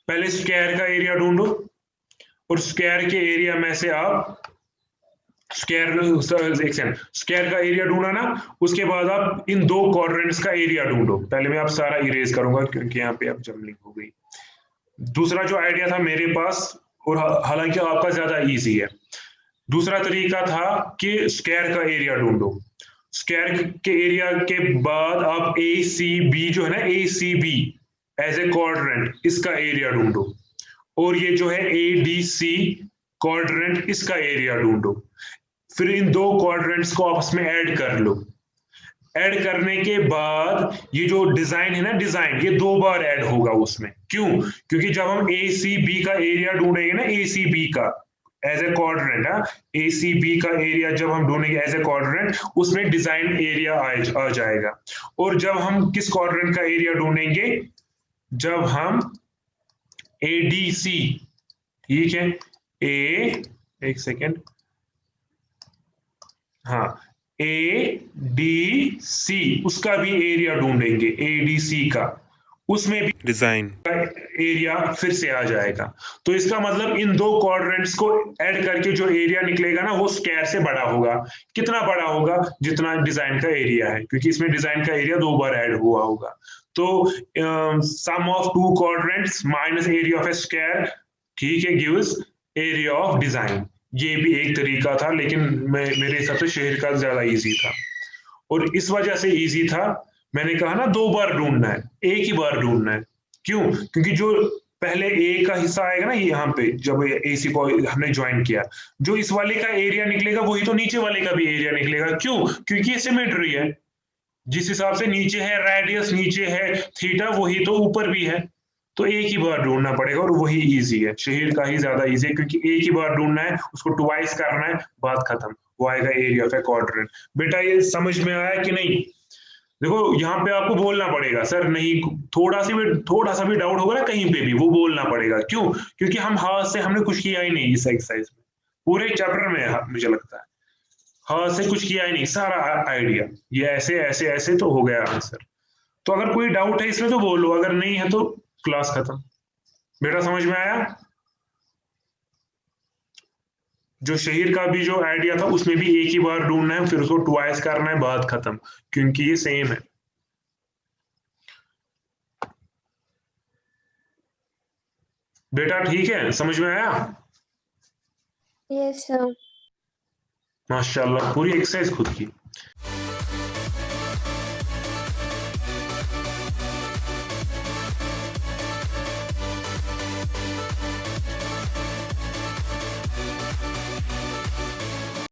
पहले स्क्वायर का एरिया ढूंढो, और स्क्वायर के एरिया में से आप स्क्वायर का एरिया ढूंढा ना, उसके बाद आप इन दो क्वाड्रेंट्स का एरिया ढूंढो। पहले मैं आप सारा इरेज करूंगा क्योंकि यहाँ पे अब जमलिंग हो गई। दूसरा जो आइडिया था मेरे पास, और हालांकि आपका ज्यादा इजी है, दूसरा तरीका था कि स्क्वायर का एरिया ढूंढो। स्क्वायर के एरिया के बाद आप ACB जो है ना, ACB एज ए क्वाड्रेंट, इसका एरिया ढूंढो, और ये जो है ADC क्वाड्रेंट, इसका एरिया ढूंढो। फिर इन दो क्वाड्रेंट्स को आपस में ऐड कर लो। ऐड करने के बाद ये जो डिजाइन है ना, डिजाइन ये दो बार ऐड होगा उसमें। क्यों? क्योंकि जब हम ACB का एरिया ढूंढेंगे ना, ACB का एज ए क्वाड्रेंट, ACB का एरिया जब हम ढूंढेंगे एज ए क्वाड्रेंट, उसमें डिजाइन एरिया आ जाएगा। और जब हम किस क्वाड्रेंट का एरिया ढूंढेंगे? जब हम ADC, ठीक है, एक सेकेंड, हाँ, ADC उसका भी एरिया ढूंढेंगे, ADC का, उसमें भी डिजाइन का एरिया फिर से आ जाएगा। तो इसका मतलब इन दो क्वाड्रेंट्स को ऐड करके जो एरिया निकलेगा ना, वो स्क्वायर से बड़ा होगा। कितना बड़ा होगा? जितना डिजाइन का एरिया है, क्योंकि इसमें डिजाइन का एरिया दो बार ऐड हुआ होगा। तो sum of two quadrants minus area of a square, ठीक है, गिव्स एरिया ऑफ डिजाइन। ये भी एक तरीका था, लेकिन मेरे हिसाब से शहर का ज्यादा इजी था। और इस वजह से इजी था, मैंने कहा ना दो बार ढूंढना है, एक ही बार ढूंढना है। क्यों? क्योंकि जो पहले ए का हिस्सा आएगा ना यहाँ पे, जब एसी को हमने ज्वाइन किया, जो इस वाले का एरिया निकलेगा वही तो नीचे वाले का भी एरिया निकलेगा। क्यों? क्योंकि ये सिमेट्री है। जिस हिसाब से नीचे है रेडियस, नीचे है थीटा, वही तो ऊपर भी है। तो एक ही बार ढूंढना पड़ेगा और वही इजी है, शहीर का ही ज्यादा इजी है, क्योंकि एक ही बार ढूंढना है, उसको ट्वाइस करना है, बात खत्म, वो आएगा एरिया ऑफ ए क्वाड्रेंट। बेटा ये समझ में आया कि नहीं? देखो यहाँ पे आपको बोलना पड़ेगा सर, नहीं थोड़ा सा भी डाउट होगा ना कहीं पे भी, वो बोलना पड़ेगा। क्यों? क्योंकि हम हाथ से हमने कुछ किया ही नहीं इस एक्सरसाइज में, पूरे चैप्टर में मुझे लगता है हाथ से कुछ किया ही नहीं, सारा आइडिया ये ऐसे ऐसे ऐसे तो हो गया आंसर। तो अगर कोई डाउट है इसमें तो बोलो, अगर नहीं है तो क्लास खत्म। बेटा समझ में आया? जो शहीर का भी जो आइडिया था उसमें भी एक ही बार ढूंढना है, फिर उसको ट्वाइस करना है, बात खत्म, क्योंकि ये सेम है। बेटा ठीक है, समझ में आया? Yes sir. माशाल्लाह, पूरी एक्सरसाइज खुद की।